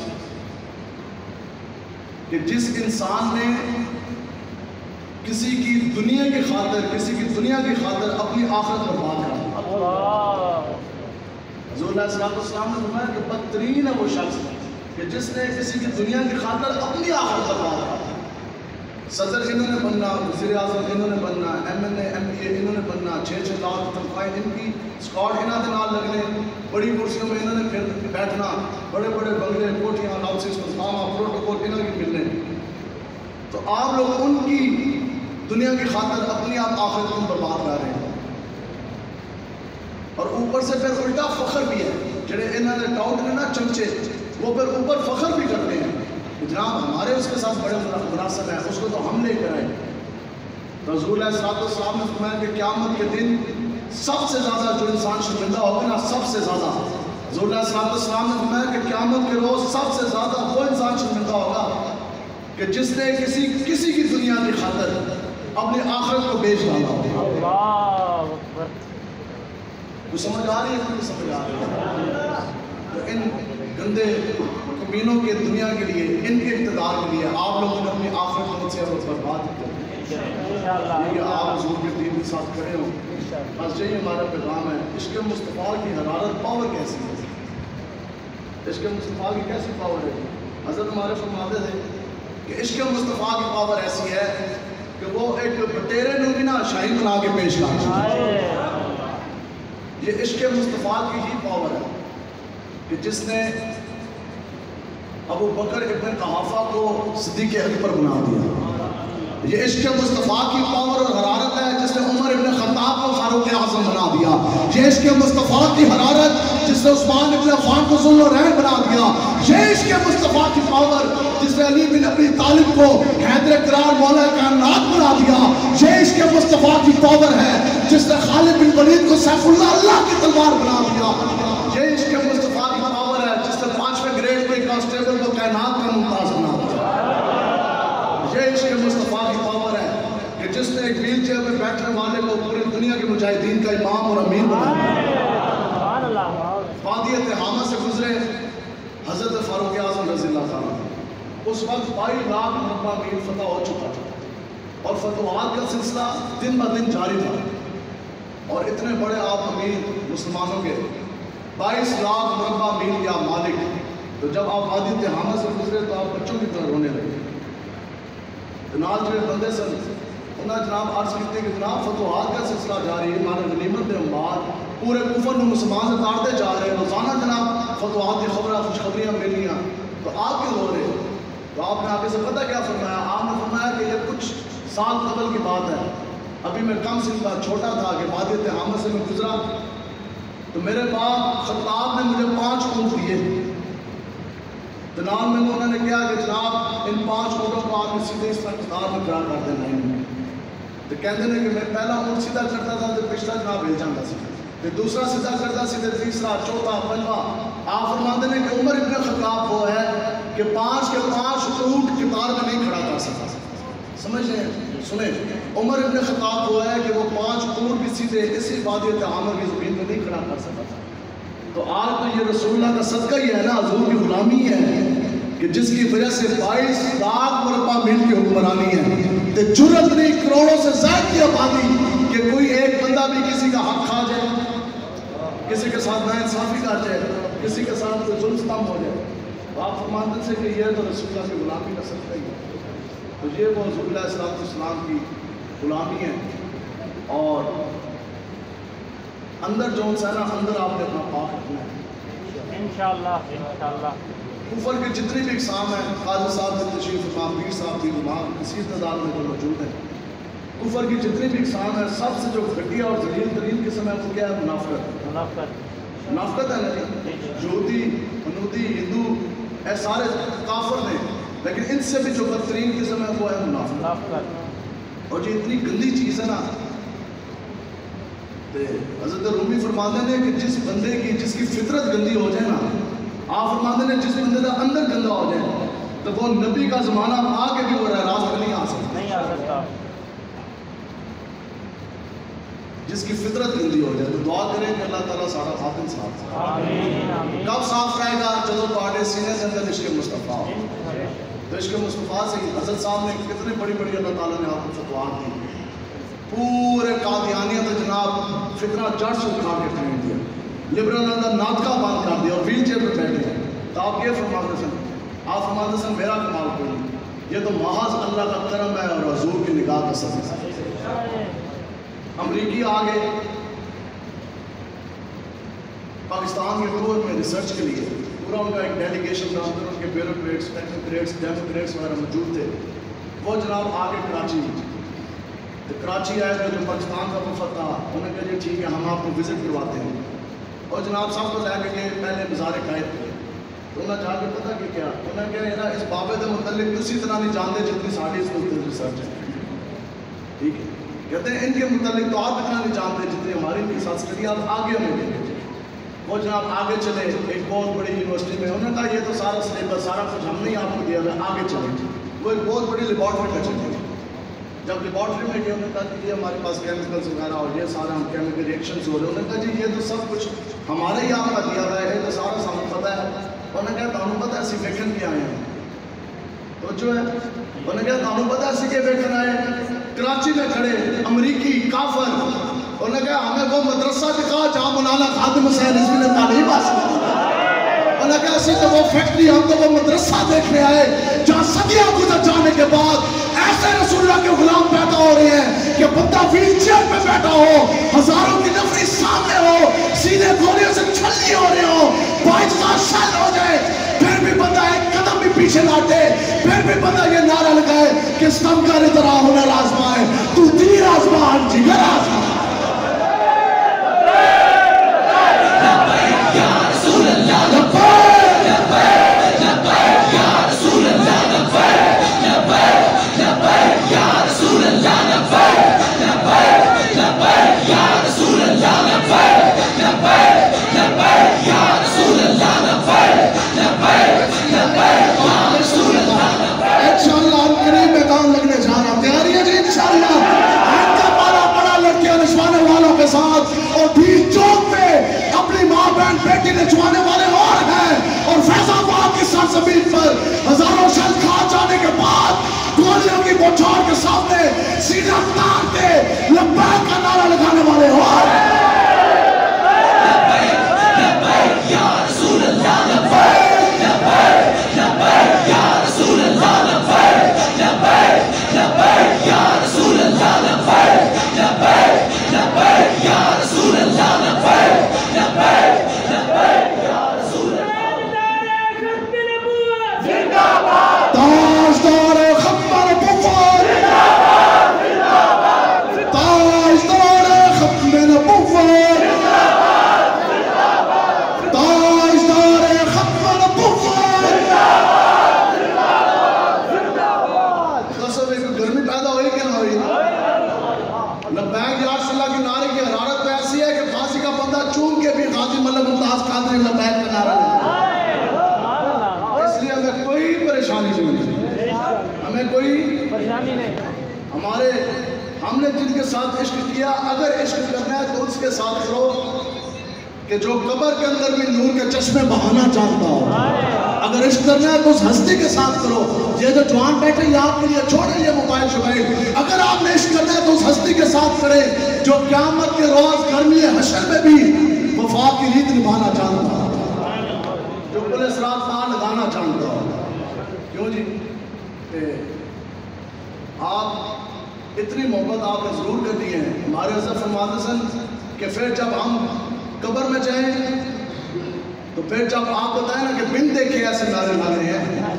کہ جس انسان نے کسی کی دنیا کی خاطر اپنی آخرت برباد کر دی۔ حضور علیہ السلام نے فرمایا کہ بدترین ہے وہ شخص کہ جس نے کسی کی دنیا کی خاطر اپنی آخرت برباد کر دی۔ صدر انہوں نے بننا، وزیر اعظم انہوں نے بننا، MLA MPA انہوں نے بننا، 6-6 لاکھ تنخواہیں ان کی، اسکواڈ انہوں کے نال لگنے، بڑی کرسیوں میں انہوں نے پھر بیٹھنا، بڑے بڑے بنگلے، کوٹیاں، ہاؤسز، پروٹوکول انہوں کی ملنے۔ تو آپ لوگ ان کی دنیا کی خاطر اپنی آپ آخرت کو برباد کر رہے ہیں، اور اوپر سے پھر الٹا فخر بھی ہے۔ جڑے انہوں نے ٹاؤٹ نے نا چمچے، وہ پھر اوپر فخر بھی کرتے ہیں جناب ہمارے اس کے ساتھ بڑے مناسب ہیں، اس کو تو ہم لے کر آئے۔ تو حضور علیہ السلام نے فرمایا کہ قیامت کے دن سب سے زیادہ جو انسان شرمندہ ہوگا نا، سب سے زیادہ حضور علیہ السلام نے فرمایا کہ قیامت کے روز سب سے زیادہ وہ انسان شرمندہ ہوگا کہ جس نے کسی کی دنیا کی خاطر اپنی آخرت کو بیچ ڈالا ہو۔ اللہ اکبر۔ تو سمجھ آ رہی ہے؟ کوئی سمجھ آ رہی ہے؟ تو ان گندے کمینوں کے دنیا کے لیے، ان کے اقتدار کے لیے آپ لوگوں نے اپنی آخرت کو سے برباد کر دی۔ آپ حضور کے دین کے ساتھ کھڑے ہوں، بس یہی ہمارا پیغام ہے۔ عشق مصطفیٰ کی حرارت پاور کیسی ہے؟ عشق مصطفیٰ کی کیسی پاور ہے؟ حضرت ہمارے فرماتے تھے کہ عشق مصطفیٰ کی پاور ایسی ہے کہ وہ ایک بٹیرے نے بھی نا شاہین بنا کے پیش لاتا ہے۔ یہ عشق مصطفیٰ کی ہی پاور ہے کہ جس نے ابو بکر ابن قحافہ کو صدیق اکبر بنا دیا۔ یہ عشق مصطفیٰ کی پاور اور حرارت ہے جس نے عمر ابن خطاب کو فاروق اعظم بنا دیا۔ یہ عشق مصطفیٰ کی حرارت جس نے عثمان ابن عفان کو ذو النورین بنا دیا۔ یہ عشق مصطفیٰ کی پاور جس نے علی بن ابی طالب کو حیدر کرار مولا کائنات بنا دیا۔ یہ عشق مصطفیٰ کی پاور ہے جس نے خالد بن ولید کو سیف اللہ کی تلوار بنا دیا۔ یہ عشق مصطفیٰ کی پاور ہے جس نے 5ویں گریڈ میں کانسٹیبل کو کائنات کا ممتاز بنا دیا۔ یہ عشق مصطفیٰ کی پاور ہے کہ جس نے ایک ویل چیئر میں بیٹھنے والے کو پوری دنیا کے مجاہدین کا امام اور امیر بنا دیا۔ وادی تہامہ سے گزرے حضرت فاروق اعظم رضی اللہ تعالیٰ، اس وقت 22 لاکھ مربع میل فتح ہو چکا تھا اور فتوحات کا سلسلہ دن بہ دن جاری تھا، اور اتنے بڑے آپ امیر مسلمانوں کے 22 لاکھ مربع میل یا مالک، تو جب آپ وادی تہامہ سے گزرے تو آپ بچوں کی طرح رونے لگے۔ جناب جو بندے سن انہوں نے جناب عرض کرتے کہ جناب فتوحات کا سلسلہ جاری ہے، ہمارے غنیمت دے امبار پورے کفر میں مسلمان سے تاڑتے جا رہے ہیں، روزانہ جناب فتوحات کی خبریں خوشخبریاں ملیاں، تو آپ کیوں رو رہے ہیں؟ تو آپ نے آگے سے پتہ کیا فرمایا؟ آپ نے فرمایا کہ یہ کچھ سال قبل کی بات ہے، ابھی میں کم سن کا چھوٹا تھا کہ وادی تہامہ سے میں گزرا، تو میرے باپ خطاب نے مجھے 5 اونٹ دیے۔ جناب میں انہوں نے کہا کہ جناب ان 5 اونٹوں کو آپ نے سیدھے اس طرح قطار میں کھڑا کر دینا ہے۔ تو کہتے ہیں کہ میں پہلا اونٹ سیدھا کرتا تھا تو پچھلا جناب ہل جاتا سی، پھر دوسرا سیدھا کرتا سی، پھر تیسرا، چوتھا، پنجواں۔ آپ فرماتے ہیں کہ عمر ابن خطاب وہ ہے کہ 5 کے 5 اونٹ قطار میں نہیں کھڑا کر سکتا۔ سمجھ رہے ہیں؟ سنیں، عمر ابن خطاب وہ ہے کہ وہ 5 اونٹ بھی سیدھے اسی وادی تہامہ کی زمین میں نہیں کھڑا کر سکتا تھا، تو آج تو یہ رسول اللہ کا صدقہ ہی ہے نا، حضور کی غلامی ہے کہ جس کی وجہ سے 22 لاکھ مربع میل کی حکمرانی ہے، تے جرت نہیں کروڑوں سے زائد کی آبادی کہ کوئی ایک بندہ بھی کسی کا حق کھا جائے، کسی کے ساتھ ناانصافی کر جائے، کسی کے ساتھ کوئی ظلم ستم ہو جائے۔ تو آپ فرماتے سے کہ یہ تو رسول اللہ کی غلامی کا صدقہ ہی ہے۔ تو یہ وہ حضور علیہ السلام کی غلامی ہے، اور اندر جو ہے نا، اندر آپ نے اپنا پاک رکھنا ہے انشاءاللہ انشاءاللہ۔ کفر کے جتنی بھی اقسام ہیں، قاضی صاحب بھی تشریف فرما، پیر صاحب بھی امام کسی تعداد میں جو موجود ہیں، کفر کی جتنی بھی اقسام ہیں، سب سے جو گھٹیا اور ذلیل ترین قسم ہے وہ کیا ہے؟ منافقت۔ منافقت ہے نا جی، یہودی، ہنودی، ہندو، اے سارے کافر ہیں، لیکن ان سے بھی جو بدترین قسم ہے وہ ہے منافقت۔ اور یہ اتنی گندی چیز ہے نا، حضرت رومی فرماتے ہیں کہ جس بندے کی جس کی فطرت گندی ہو جائے نا، آپ فرماتے ہیں جس بندے کا اندر گندا ہو جائے تو وہ نبی کا زمانہ آ کے بھی وہ راہ راست نہیں آ سکتا، جس کی فطرت گندی ہو جائے۔ تو دعا کریں کہ اللہ تعالیٰ سارا باطن صاف کرے۔ کب صاف رہے گا؟ جب پاڑے سینے کے اندر عشق مصطفیٰ ہو۔ تو عشق مصطفیٰ سے حضرت صاحب نے کتنی بڑی بڑی اللہ تعالیٰ نے آپ کو فتوحات دی، پورے قادیانیت جناب فتنہ جڑ سے اٹھا کے پھینک دیا، لبرل اندر ناطقہ بند کر دیا اور ویل چیئر پہ بیٹھ گئے۔ تو آپ یہ فرماتے ہیں، آپ فرماتے ہیں میرا کمال کوئی نہیں، یہ تو محض اللہ کا کرم ہے اور حضور کی نگاہ کا صدقہ ہے۔ امریکی آگے پاکستان کے ٹور میں ریسرچ کے لیے پورا ان کا ایک ڈیلیگیشن تھا، ان کے بیوروکریٹس، ٹیکنوکریٹس، ڈیموکریٹس وغیرہ موجود تھے۔ وہ جناب آگے کراچی، تو کراچی آئے تھے، جو پاکستان کا وفد تھا، انہوں نے کہا جی ٹھیک ہے ہم آپ کو وزٹ کرواتے ہیں، اور جناب سب کو لے کے گئے پہلے مزار قائد تھے۔ تو انہوں نے جا کے پتہ کہ کیا انہوں نے کہا اس بابے کے متعلق اسی طرح نہیں جانتے جتنی ساری اس کو ریسرچ ہے، ٹھیک ہے، کہتے ہیں ان کے متعلق تو آپ اتنا نہیں جانتے جتنی ہماری ریسرچ اسٹڈی آپ آگے ہمیں دیں گے۔ وہ جناب آگے چلے ایک بہت بڑی یونیورسٹی میں، انہوں نے کہا یہ تو سارا سلیبس سارا کچھ ہم نے آپ کو دیا ہے، آگے چلے۔ وہ ایک بہت بڑی لیبارٹری میں چلے، جب لیبارٹری میں گئے انہوں نے کہا کہ یہ ہمارے پاس کیمیکلز وغیرہ اور یہ سارا ہم کیمیکل ریئیکشنز ہو رہے ہیں، انہوں نے کہا جی یہ تو سب کچھ ہمارے ہی آپ کا دیا ہوا ہے، یہ تو سارا سامنے پتہ ہے۔ انہوں نے کہا تانوں پتہ ایسی ویکن کی آئے ہیں، تو جو ہے انہوں نے کہا تانوں پتہ ایسی کہ ویکن آئے کراچی میں کھڑے امریکی کافر، انہوں نے کہا ہمیں وہ مدرسہ دکھا جہاں مولانا خادم حسین رضوی نے تعلیم حاصل کی۔ انہوں نے کہا ایسی تو وہ فیکٹری، ہم تو وہ مدرسہ دیکھنے آئے جہاں صدیاں گزر جانے کے بعد ایسے رسول اللہ کے غلام پیدا ہو رہے ہیں کہ بندہ ویل چیئر پہ بیٹھا ہو، ہزاروں کی نفری سامنے ہو، سیدھے گولیوں سے چھلنی ہو رہے ہو، 22,000 شہر ہو جائے، پھر بھی بندہ ایک قدم بھی پیچھے لاٹے، پھر بھی بندہ یہ نعرہ لگائے کہ ستم کا اترا ہنر آزمائے، تو تیر آزمان جگر آزمان۔ لبیک یا رسول اللہ، لبیک لبیک لبیک یا رسول اللہ، لبیک لبیک لبیک یا رسول اللہ، لبیک لبیک لبیک یا رسول اللہ، لبیک لبیک لبیک یا رسول اللہ، لبیک لبیک لبیک یا رسول اللہ۔ انشاءاللہ ہم قریب میدان لگنے جا رہا، تیاری ہے جی انشاءاللہ؟ ہم کا پارا پڑا لڑکیاں نچوانے والوں کے ساتھ، اور بھی چوک پہ اپنی ماں بہن بیٹی نچوانے والے اور ہیں، اور فیض آباد کی سرزمین پر ہزاروں شہر کھا جانے کے بعد گولیوں کی بوچھار کے سامنے سینہ تان کے لبیک کا نعرہ لگانے والے اور ہیں۔ لبیک لبیک یا رسول اللہ، لبیک لبیک لبیک یا رسول اللہ، لبیک لبیک لبیک یا رسول اللہ، لبیک لبیک لبیک یا رسول اللہ، لبیک لبیک لبیک یا رسول اللہ۔ تاجدار ختم نبوت، تاجدار ختم نبوت، تاجدار ختم نبوت۔ قسم ایک گرمی پیدا ہوئی کہ نہ ہوئی؟ لبیک یا رسول اللہ کی نعرے کی حرارت ایسی ہے کہ پھانسی کا بندہ چوم کے بھی غازی ملک ممتاز قادری لبیک کا نعرہ لگا۔ اس لیے ہمیں کوئی پریشانی نہیں، ہمیں کوئی پریشانی نہیں۔ ہمارے ہم نے جن کے ساتھ عشق کیا، اگر عشق کرنا ہے تو اس کے ساتھ کرو کہ جو قبر کے اندر بھی نور کے چشمے بہانا چاہتا ہو، اگر عشق کرنا ہے تو اس ہستی کے ساتھ کرو. یہ جو جوان بیٹھے یہ آپ کے لیے چھوڑیں یہ موبائل شبائل. اگر آپ نے عشق کرنا ہے تو اس ہستی کے ساتھ کرے جو قیامت کے روز گرمی حشر میں بھی وفا کی ریت نبھانا چاہتا ہو، جو پل صراط پار لگانا چاہتا ہو. کیوں جی؟ آپ اتنی محبت آپ نے ضرور کر دی ہے. ہمارے حضرت فرماتے ہیں کہ پھر جب ہم قبر میں جائیں تو پھر جب آپ بتائیں نا کہ بن دیکھے ایسے نعرے لانے ہیں،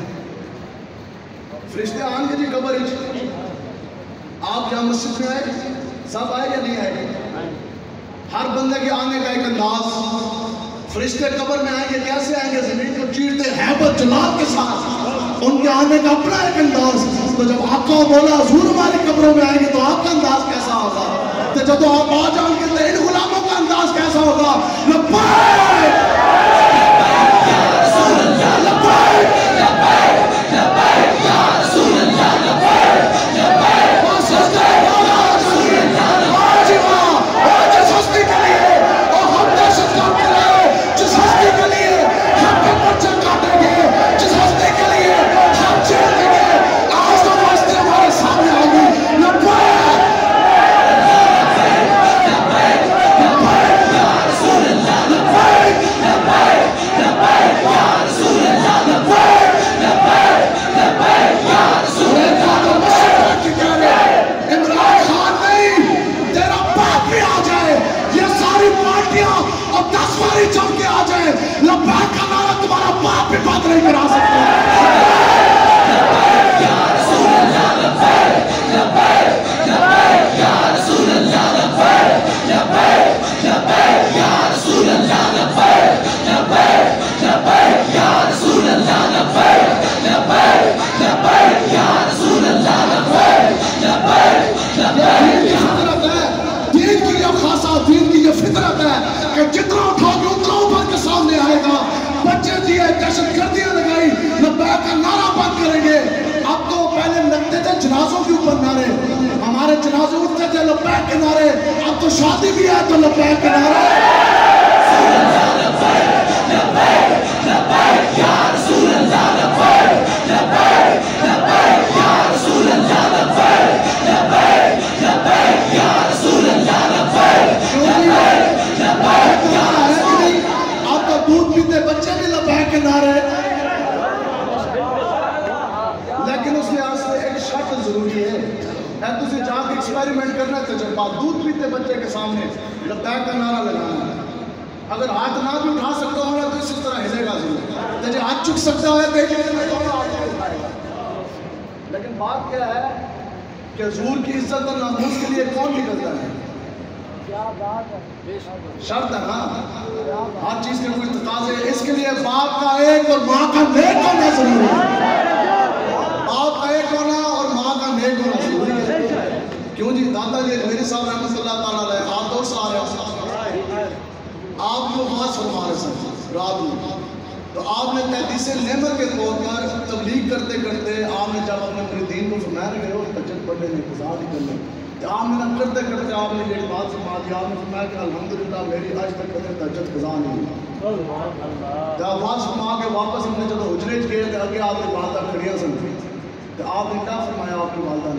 فرشتے آن کے جی قبر آپ جہاں مسجد میں آئے سب آئے یا نہیں آئے؟ ہر بندے کے آنے کا ایک انداز. فرشتے قبر میں آئیں گے کیسے آئیں گے؟ زمین کو چیرتے ہیبت جلال کے ساتھ. ان کے آنے کا اپنا ایک انداز. تو جب آقا مولا حضور ہماری قبروں میں آئیں گے تو آپ کا انداز کیسا ہوگا؟ تو جب آپ آ جائیں گے تو ان غلاموں کا انداز کیسا ہوگا؟ لبیک یا رسول اللہ، لبیک لبیک لبیک یا رسول اللہ، لبیک لبیک واسطے مولا رسول اللہ. اور جس ہستی کے لیے اور ہم دہشت کرتے رہے، جس ہستی کے لیے ہم کے پرچے کاٹیں گے، جس ہستی کے لیے ہم چیر دیں گے، آج تو واسطے ہمارے سامنے آئیں گی. لبیک جم کے آ جائے، لبیک کا نعرہ تمہارا باپ بھی بات نہیں کرا سکتا. لبیک یا رسول اللہ، لبیک لبیک لبیک یا رسول اللہ، لبیک لبیک لبیک یا رسول اللہ، لبیک لبیک لبیک یا رسول اللہ، لبیک لبیک لبیک یا رسول اللہ، لبیک لبیک لبیک. یہ فطرت ہے دین کی، یہ خاصا دین کی یہ فطرت ہے کہ جتنا اٹھاؤ گے اتنا اوپر کے سامنے آئے گا. بچے دیے دہشت گردیاں لگائی، لبیک کا نعرہ بند کریں گے. اب تو پہلے لگتے تھے جنازوں کے اوپر نعرے، ہمارے جنازے اٹھتے تھے لبیک کے نعرے. اب تو شادی بھی ہے تو لبیک کے نعرے. لبیک لبیک لبیک یا رسول اللہ، لبیک لبیک لبیک یا رسول اللہ، لبیک لبیک لبیک یا رسول اللہ، لبیک لبیک لبیک یا رسول اللہ. آپ تو دودھ پیتے بچے بھی لبیک کے نعرے. لیکن اس لحاظ سے ایک شرط ضروری ہے. تجھے جا کے ایکسپیریمنٹ کرنا ہے تجربہ. دودھ پیتے بچے کے سامنے لبیک کا نعرہ لگانا ہے. اگر ہاتھ نہ بھی اٹھا سکتا ہوں تو اسی طرح ہلے گا ضرور. تجھے ہاتھ چک سکتا ہے لیکن بات کیا ہے کہ حضور کی عزت اور ناموس کے لیے کون نکلتا ہے؟ شرط ہے نا، ہر چیز کے کوئی تقاضے. اس کے لیے باپ کا ایک اور ماں کا نیک ہونا ضروری ہے. باپ کا ایک ہونا اور ماں کا نیک ہونا ضروری ہے. کیوں جی؟ دادا جی میرے صاحب رحمۃ اللہ تعالیٰ علیہ آپ دور سے آ رہے ہیں، آپ کو بات فرما رہے سر رات میں. تو آپ نے تحدیث نعمت کے طور پر تبلیغ کرتے کرتے آپ نے جب اپنے مریدین کو فرمایا گئے ہو تہجد پڑھنے میں انتظار ہی کرنے، تو آپ نے کرتے کرتے آپ نے ایک بات فرما دی. آپ نے فرمایا کہ الحمدللہ میری آج تک کبھی تہجد قضا نہیں ہوئی. جب آواز فرما کے واپس ہم نے جب حجرے گئے تو آگے آپ کی والدہ کھڑیاں سن تھی. تو آپ نے کیا فرمایا؟ آپ کی والدہ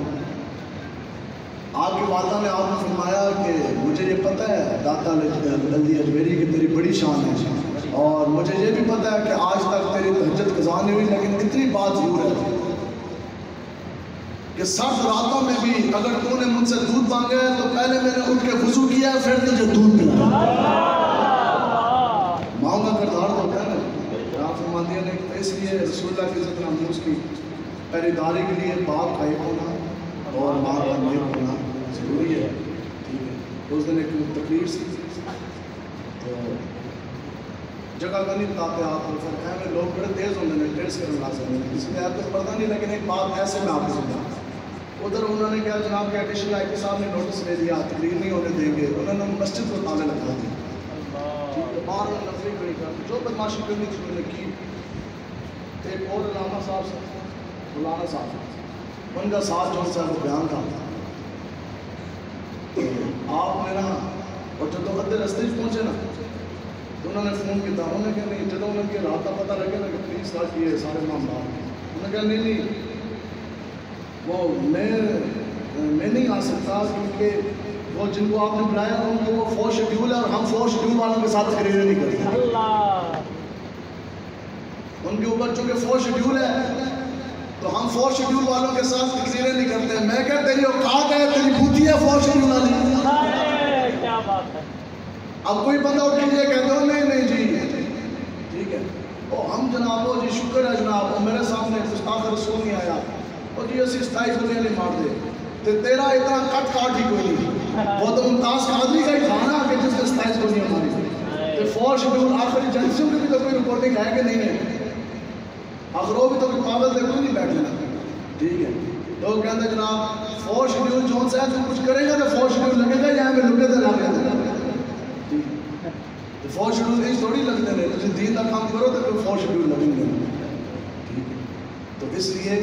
نے آپ نے فرمایا کہ مجھے یہ پتہ ہے داتا علی اجمیری کی تیری بڑی شان ہے، اور مجھے یہ بھی پتہ ہے کہ آج تک تیری تہجد قضا نہیں ہوئی، لیکن اتنی بات ضرور ہے کہ سرد راتوں میں بھی اگر تو نے مجھ سے دودھ مانگا ہے تو پہلے میں نے اٹھ کے وضو کیا ہے پھر تجھے دودھ پلایا. مانگا کردار ہوتا ہے نا. آپ فرماندیاں نے اس لیے رسول اللہ کی عزت ناموس کی پہریداری کے لیے باپ کا ایک ہونا اور ماں کا نیک ہونا ضروری ہے. ٹھیک ہے. اس دن ایک تقریر سی تو جگہ کا نہیں بتاتے آپ کو، پھر میں لوگ بڑے تیز ہوتے ہیں ٹیسٹ کرنے لازم ہے، کسی نے آپ کو پڑھتا نہیں. لیکن ایک بات ایسے میں آپ کو سمجھا. ادھر انہوں نے کیا جناب کے ایڈیشن آئی پی صاحب نے نوٹس لے دیا تقریر نہیں ہونے دیں گے. انہوں نے مسجد کو تالے لگا دی. باہر نفری کھڑی کر جو بدماشی کرنی تھی انہوں نے کی. ایک اور علامہ صاحب سے مولانا صاحب ان کا ساتھ جو ہے وہ بیان تھا. آپ نے نا اور جب تو ادھر رستے پہنچے نا تو انہوں نے فون کیا، انہوں نے کہا نہیں، جب انہوں نے رات کا پتہ لگے نا کہ پولیس آ گئی ہے سارے معاملات، انہوں نے کہا نہیں وہ میں نہیں آ سکتا کیونکہ وہ جن کو آپ نے بلایا ان کو وہ 4 شیڈیول ہے اور ہم 4 شیڈیول والوں کے ساتھ تقریریں نہیں کرتے۔ اللہ ان کے اوپر چونکہ 4 شیڈیول ہے تو ہم 4 شیڈیول والوں کے ساتھ تقریریں نہیں کرتے۔ میں کہا تیری اوقات ہے، تیری بوتی ہے 4 شیڈیول والی؟ کیا بات ہے۔ اب کوئی بندہ اٹھ کے یہ کہتے ہو نہیں جی ٹھیک ہے او ہم جناب جی شکر ہے جناب وہ میرے سامنے گستاخ رسول نہیں آیا اور جی اسی 27 دنیا نہیں مار دے تو تیرا اتنا کٹ کاٹ ہی کوئی نہیں، وہ تو ممتاز قادری کا ہی تھا نا کہ جس نے 27 دنیا ماری۔ تو 4 شیڈیول آخر ایجنسیوں کی بھی تو کوئی رپورٹنگ ہے کہ نہیں ہے؟ آخر وہ بھی تو کوئی پاگل دے کوئی نہیں بیٹھنا ٹھیک ہے۔ تو کہتے ہیں جناب 4 شیڈیول جون سے ہے تو کچھ کرے گا تو 4 شیڈیول لگے گا یہاں پہ لگے تو لگے گا 4 شیڈیول نہیں تھوڑی لگتے ہیں، تم دین کا کام کرو تو پھر 4 شیڈیول لگیں گے۔ تو اس لیے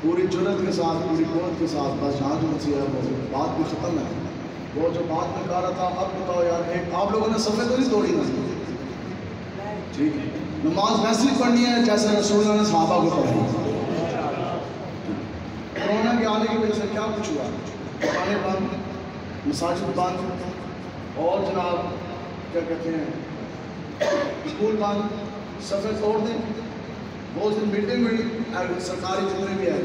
پوری جرت کے ساتھ پوری قوت کے ساتھ بس جہاں جو مسیح ہے وہ بات بھی ختم ہے۔ وہ جو بات میں کہا رہا تھا اب بتاؤ یار ایک آپ لوگوں نے صفحے تو نہیں توڑی نا ٹھیک ہے، نماز ویسی پڑھنی ہے جیسے رسول اللہ نے صحابہ کو پڑھی۔ کرونا کے آنے کی وجہ سے کیا کچھ ہوا؟ دکانیں بند، مساجد بند اور جناب کیا کہتے ہیں اسکول بند، صفحے توڑ دیں۔ وہ اس دن میٹنگ ہوئی سرکاری جتنے بھی آئے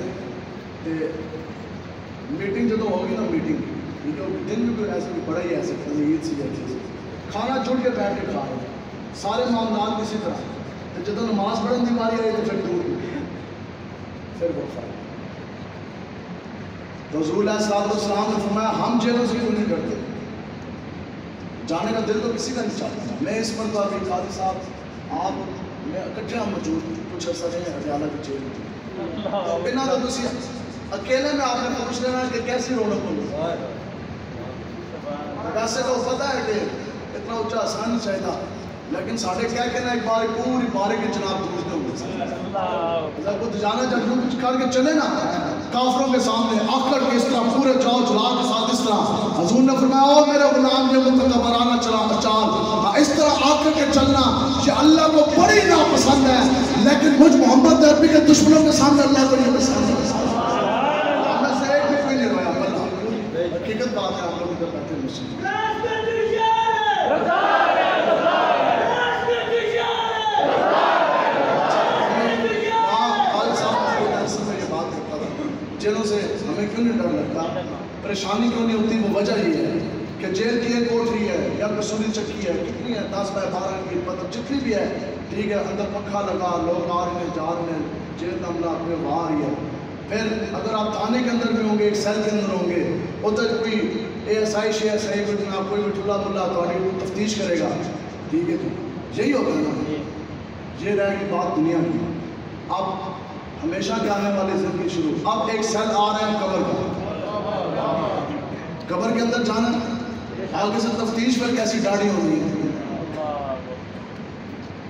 تھے میٹنگ جب ہوگی نا میٹنگ دن بھی کوئی ایسے بڑا ہی ایسے عید سی جیسے کھانا جڑ کے بیٹھ کے کھا رہے ہیں سارے معاملات کسی طرح، تو جب نماز پڑھنے کی باری آئی تو پھر دور پھر وہ فرق۔ رسول اللہ صلی اللہ علیہ وسلم نے فرمایا ہم جیلوں سے کیوں نہیں ڈرتے؟ جانے کا دل تو کسی کا نہیں چاہتا۔ میں اس مرتبہ بھی قاضی صاحب آپ میں اکٹھے ہم موجود کچھ عرصہ رہے ہریانہ کی جیل میں، تو بنا تو تسی اکیلے میں آپ نے پوچھ لینا کہ کیسی رونق ہوگی۔ ویسے تو پتہ ہے کہ اتنا اونچا آسان نہیں چاہیے تھا لیکن ساڑھے کیا کہنا ایک بار پوری بارے کے جناب پوچھتے ہوئے جب وہ جانا جب کچھ کر کے چلے نا کافروں کے سامنے آکڑ کے اس طرح پورے جاؤ جلال کے ساتھ اس طرح حضور نے فرمایا او میرے غلام یہ متکبرانہ چال اس طرح آکڑ کے چلنا یہ اللہ کو بڑی ناپسند ہے، لیکن مجھ محمد عربی کے دشمنوں کے سامنے اللہ کو یہ پسند ہے۔ میں سے ایک بھی کوئی نہیں رویا اللہ حقیقت بات ہے آپ لوگ ادھر بیٹھے مسلم جیلوں سے ہمیں کیوں نہیں ڈر لگتا، پریشانی کیوں نہیں ہوتی؟ وہ وجہ یہ ہے کہ جیل کی ایک کوٹری ہے یا کسوری چکی ہے کتنی ہے 10 بائی 12 کی مطلب جتنی بھی ہے ٹھیک ہے، اندر پنکھا لگا لوگ آ رہے ہیں جا رہے ہیں جیل کا عملہ اپنے وہاں آ رہی ہے۔ پھر اگر آپ تھانے کے اندر بھی ہوں گے ایک سیل کے اندر ہوں گے ادھر کوئی ASI شیSI کوئی جناب کوئی ٹھولا ملا تو تفتیش کرے گا ٹھیک ہے جی یہی ہوتا ہے نا، یہ رہے گی بات دنیا کی۔ اب ہمیشہ کے آنے والی زندگی شروع، اب ایک سیل آ رہے ہیں قبر کا، قبر کے اندر جانا آگے سے تفتیش پر کیسی داڑھی ہو رہی ہے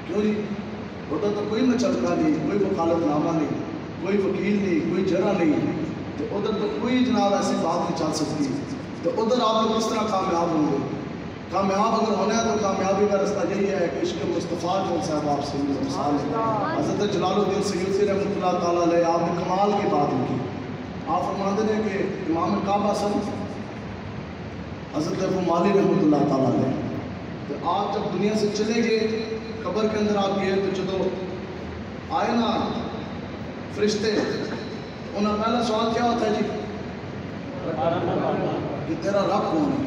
کیوں جی؟ ادھر تو کوئی مچلتا نہیں، کوئی وکالت نامہ نہیں، کوئی وکیل نہیں، کوئی جرا نہیں، تو ادھر تو کوئی جناب ایسی بات نہیں چل سکتی۔ تو ادھر آپ لوگ کس طرح کامیاب ہوں گے؟ کامیاب اگر ہونا ہے تو کامیابی کا رستہ یہی ہے کہ عشق مصطفیٰ جو صاحب آپ سے مثال ہے۔ حضرت جلال الدین سیوطی رحمۃ اللہ تعالیٰ علیہ آپ نے کمال کی بات لکھی، آپ فرماتے ہیں کہ امام کعبہ صاحب حضرت ابو مالی رحمۃ اللہ تعالیٰ علیہ تو آپ جب دنیا سے چلے گئے قبر کے اندر آپ گئے تو جب آئے نا فرشتے انہوں نے پہلا سوال کیا ہوتا ہے جی کہ تیرا رب کون ہے؟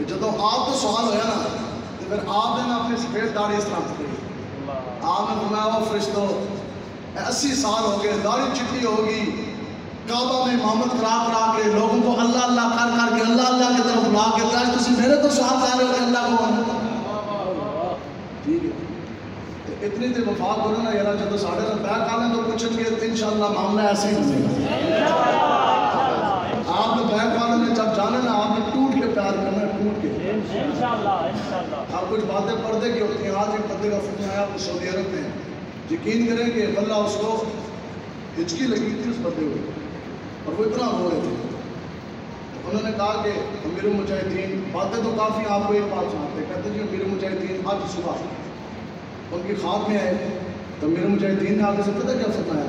جب آپ تو سوال ہویا نا تو پھر آپ نے اپنی سفید داڑھی اس طرح پکڑی، آپ نے فرمایا وہ فرشتوں 80 سال ہو گئے داڑھی چٹی ہوگی کعبہ میں امامت کرا کے لوگوں کو اللہ اللہ کر کے اللہ اللہ کی طرف بلا کے آج تسی میرے تو سوال کر رہے ہو کہ اللہ کو ٹھیک ہے تو اتنی تو وفا کرو نا یار جب ساڑھے سے بیک آنے تو پوچھیں گے انشاءاللہ معاملہ ایسے ہی ہوگا۔ آپ نے بیک والے نے جب جانے نا آپ نے ٹوٹ کے پیار کرنا ٹوٹ کے انشاءاللہ۔ آپ کچھ باتیں پردے کی ہوتی ہیں، آج ایک پردے کا فتنہ آیا تو سعودی عرب میں یقین کریں کہ اللہ اس کو ہچکی لگی تھی اس پردے کو اور وہ اتنا رو رہے تھے انہوں نے کہا کہ امیر المجاہدین، باتیں تو کافی، آپ کو ایک بات سناتے، کہتے جی امیر المجاہدین آج صبح ان کی خواب میں آئے تو امیر المجاہدین نے آگے سے پتہ کیا فرمایا؟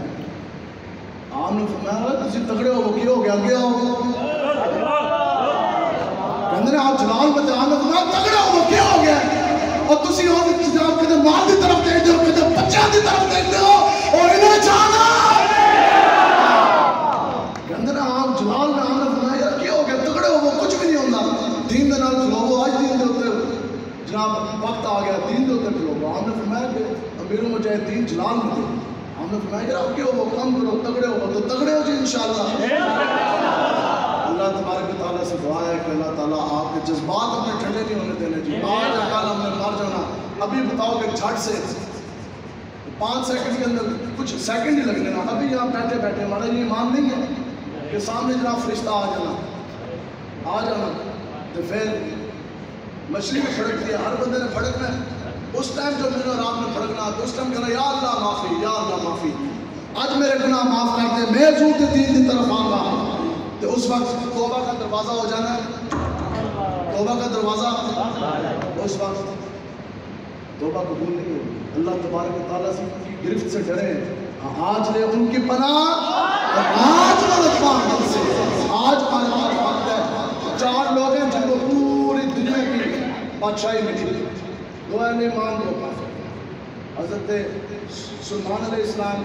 آپ نے فرمایا تسی تگڑے ہو کی ہو گیا گیا ہو، کہتے ہیں آپ جلال میں آپ نے فرمایا تگڑے ہو کیا ہو گیا، اور تسی ہو جناب کہتے مال دی طرف دیکھ دے ہو، کہتے بچہ دی طرف دیکھ دے ہو اور انہیں جانا آپ جلال میں آپ نے فرمایا یار کیا ہو گیا تگڑے ہو، وہ کچھ بھی نہیں ہوتا، دین دے نال کھلو وہ، آج دین دے ہوتے جناب وقت آ گیا دین دے ہوتے کھلو وہ، آپ نے فرمایا کہ امیر المجاہدین جلال میں تھے، آپ نے فرمایا یار آپ کیا ہو، کم کرو تگڑے ہو تو تگڑے ہو جی انشاءاللہ۔ اللہ تبارک و تعالیٰ سے دعا ہے کہ اللہ تعالیٰ آپ کے جذبات اپنے ٹھنڈے نہیں ہونے دینے جی، آج کل ہم نے مر جانا، ابھی بتاؤ کہ جھٹ سے 5 سیکنڈ کے اندر کچھ سیکنڈ ہی لگنے نا، ابھی یہاں بیٹھے بیٹھے ہمارا یہ ایمان نہیں ہے کہ سامنے جناب فرشتہ آ جانا تو پھر مچھلی میں پھڑک دیا، ہر بندے نے پھڑکنا ہے، اس ٹائم جو میں نے رات میں پھڑکنا تو اس ٹائم کہنا یا اللہ معافی، یا اللہ معافی، آج میرے گناہ معاف کر دے، میں زور دے دین کی طرف آؤں گا، تو اس وقت توبہ کا دروازہ ہو جانا ہے، توبہ کا دروازہ اس وقت توبہ قبول نہیں ہوگی، اللہ تبارک و تعالیٰ سے ان کی گرفت سے ڈرے، آج لے ان کی پناہ اور آج مدد مانگنے سے، آج ہمارے وقت ہے، 4 لوگ ہیں جن کو پوری دنیا کی بادشاہی ملی، دو اہل ایمان دو کافر، حضرت سلیمان علیہ السلام،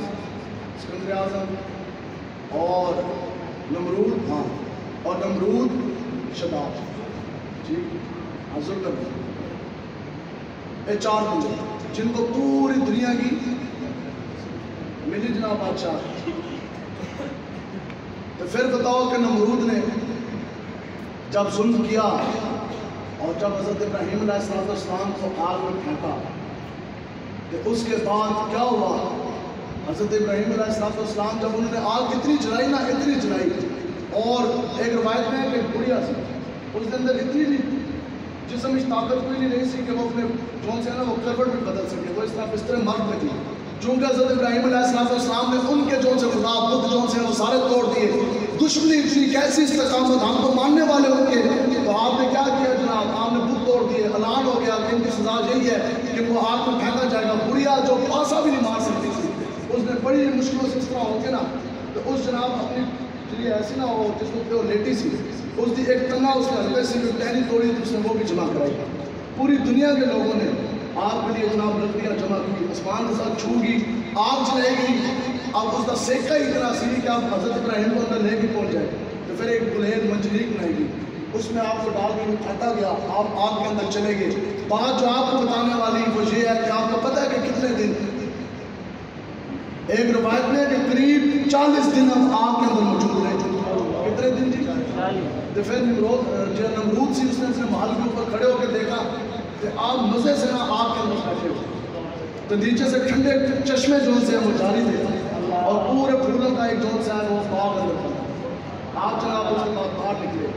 اسکندر اعظم اور نمرود، اور نمرود شداد، ٹھیک حضرت یہ 4 لوگ جن کو پوری دنیا کی ملی جناب بادشاہ، تو پھر بتاؤ کہ نمرود نے جب ظلم کیا اور جب حضرت ابراہیم علیہ السلام کو آگ میں پھینکا تو اس کے بعد کیا ہوا؟ حضرت ابراہیم علیہ السلام جب انہوں نے آگ اتنی جلائی نا، اتنی جلائی، اور ایک روایت میں ہے کہ گڑیا سی اس کے اندر اتنی جسم اس طاقت کوئی نہیں رہی سی کہ وہ اپنے جون سے نا وہ کروٹ بھی بدل سکے، وہ اس طرح بستر مرد میں تھی، چونکہ حضرت ابراہیم علیہ السلام نے ان کے جون سے خدا بدھ جون سے وہ سارے توڑ دیے، دشمنی اتنی کیسی استقامت، ہم تو ماننے والے ان کے، تو آپ نے کیا کیا جناب؟ آپ نے بدھ توڑ دیے، اعلان ہو گیا کہ ان کی سزا یہی ہے کہ وہ آگ میں پھینکا جائے گا، بڑھیا جو پاسا بھی نہیں مار سکتی تھی، اس نے بڑی مشکلوں سے اس طرح ہو کے نا، تو اس جناب اپنی چلیے ایسی نہ ہو جس کو وہ لیٹی سی، اس دی ایک تنگا اس نے ہلکے سے ٹہنی توڑی تو اس نے وہ بھی جمع کرائی، پوری دنیا کے لوگوں نے آگ کے لیے جناب لکڑیاں جمع کی، آسمان کے ساتھ چھو گی، آگ جلائے گی، اب اس کا سیکہ ہی اتنا سی کہ آپ حضرت ابراہیم کو اندر لے کے پہنچ جائے، تو پھر ایک بلید منجلیک بنائی گی، اس میں آپ کو ڈال کے پھینکا گیا، آپ آگ کے اندر چلے گئے، بات جو آپ کو بتانے والی وہ یہ ہے کہ آپ کو پتہ ہے کہ کتنے دن، ایک روایت میں کہ قریب 40 دن ہم آگ کے اندر موجود رہے، کتنے دن جی؟ تو پھر نمرود سی اس نے اپنے محل کے اوپر کھڑے ہو کے دیکھا کہ آپ مزے سے نا آگ کے اندر بیٹھے ہو، تو نیچے سے ٹھنڈے چشمے جون سے وہ جاری تھے اور پورے پھولوں کا ایک جون سے ہے وہ باغ اندر تھا، آپ جناب اس کے بعد باہر نکلے،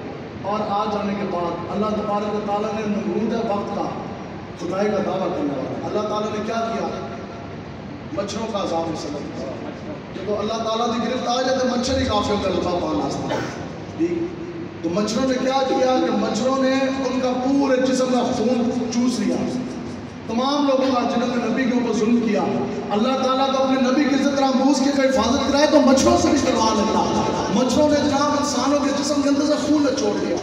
اور آج جانے کے بعد اللہ تبارک و تعالیٰ نے نمرود وقت کا خدائی کا دعویٰ کرنے والا، اللہ تعالیٰ نے کیا کیا؟ مچھروں کا عذاب مسلط کیا، جب اللہ تعالیٰ کی گرفت آ جائے تو مچھر ہی کافی ہوتا ہے لفا پانا آستا ہے، تو مچھروں نے کیا کیا کہ مچھروں نے ان کا پورے جسم کا خون چوس لیا، تمام لوگوں کا جنہوں نے نبی کے اوپر ظلم کیا، اللہ تعالیٰ تو اپنے نبی کی عزت محفوظ کی کا حفاظت کرائے تو مچھروں سے بھی کروا لیتا، مچھروں نے جناب انسانوں کے جسم کے اندر سے خون چھوڑ دیا،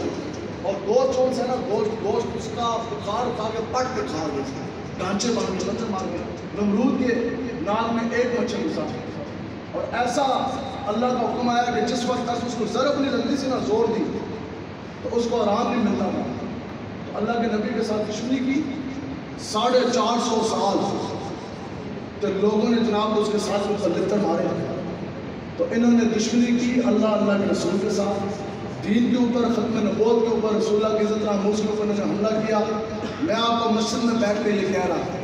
اور گوشت چھوڑ سے نا گوشت اس کا بخار کھا کے پٹ کے کھا گیا، ڈانچے مار کے مچھر مار کے، نمرود کے ناک میں ایک مچھر گھسا، اور ایسا اللہ کا حکم آیا کہ جس وقت تک اس کو ضرب نہیں لگتی سی نا زور دی تو اس کو آرام نہیں ملتا تھا، تو اللہ کے نبی کے ساتھ دشمنی کی 450 سال، تو لوگوں نے جناب اس کے ساتھ مسلطر مارے، تو انہوں نے دشمنی کی اللہ کے رسول کے ساتھ، دین کے اوپر، ختم نبوت کے اوپر، رسول اللہ کی عزت ناموس کے اوپر انہوں نے حملہ کیا۔ میں آپ کو مسجد میں بیٹھ کے یہ کہہ رہا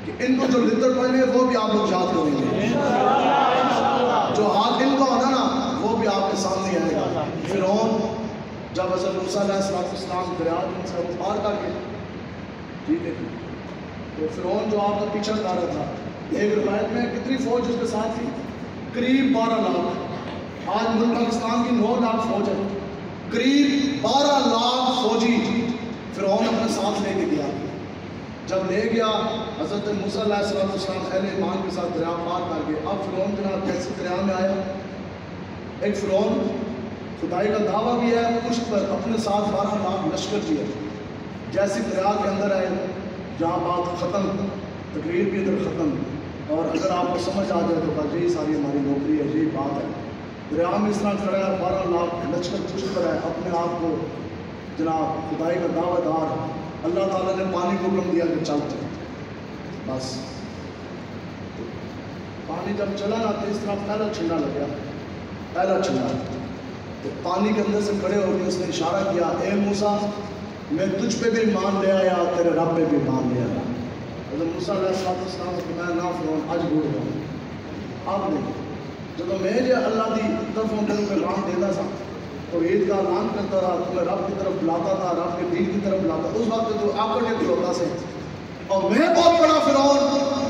کہ ان کو جو لطر پڑھنے وہ بھی آپ لوگ یاد کریں گے، جو ہاتھ ان کا ہونا نا وہ بھی آپ کے سامنے آئے گا۔ فرعون جب حضرت موسیٰ علیہ السلام دریا سے وہ پار کر کے، ٹھیک ہے، تو فرعون جو آپ کا پیچھا کر رہا تھا، ایک روایت میں کتنی فوج اس کے ساتھ تھی؟ قریب 12 لاکھ۔ آج ملک پاکستان کی 9 لاکھ فوج ہے، قریب 12 لاکھ فوجی فرعون اپنے ساتھ لے کے گیا. جب لے گیا حضرت موسیٰ علیہ السلام اہل ایمان کے ساتھ دریا پار کر گئے. اب فرعون جناب کیسے دریا میں آیا؟ ایک فرعون خدائی کا دعویٰ بھی ہے اس پر اپنے ساتھ 12 لاکھ لشکر بھی ہے. جیسے دریا کے اندر آئے جہاں بات ختم، تقریر بھی ادھر ختم. اور اگر آپ کو سمجھ آ جائے تو بس یہی ساری ہماری نوکری ہے، یہی بات ہے. دریا میں اس طرح کھڑا ہے، 12 لاکھ لشکر پشت پر ہے، اپنے آپ کو جناب خدائی کا دعویٰ دار. اللہ تعالیٰ نے پانی کو حکم دیا کہ چلتے بس. پانی جب چلا نا تو اس طرح پہلا چھلنا لگا، پہلا چھلنا. تو پانی کے اندر سے کھڑے ہو کے اس نے اشارہ کیا، اے موسیٰ میں تجھ پہ بھی مان لے آیا، تیرے رب پہ بھی مان لے آیا. حضرت موسیٰ علیہ السلام سے فرمایا نا فرعون اج بول رہا اب نہیں. جب میں جو اللہ کی طرفوں کے پیغام دیتا تھا تو عید کا اعلان کرتا رہا، تمہیں رب کی طرف بلاتا تھا، رب کے دین کی طرف بلاتا. اس وقت تو آکڑ کے کھلوتا سے اور میں بہت بڑا فرعون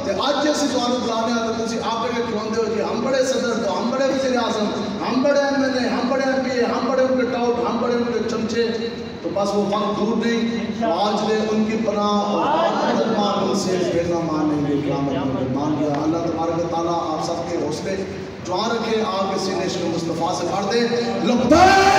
تے اج جیسے سوال بلانے آتا تو تسی آکڑ کے کھلوندے ہو جی ہم بڑے صدر تو ہم بڑے وزیر اعظم، ہم بڑے ایم ایل اے، ہم بڑے ایم پی اے، ہم بڑے ان کے ٹاؤٹ، ہم بڑے ان کے چمچے. تو بس وہ وقت دور نہیں، آج لے ان کی پناہ اور مان سے پھرنا مانیں گے قیامت میں مان گیا. اللہ تبارک و تعالیٰ آپ سب کے حوصلے جوان رکھے، آپ کے سینے شریف مصطفیٰ سے بھر دے. لبیک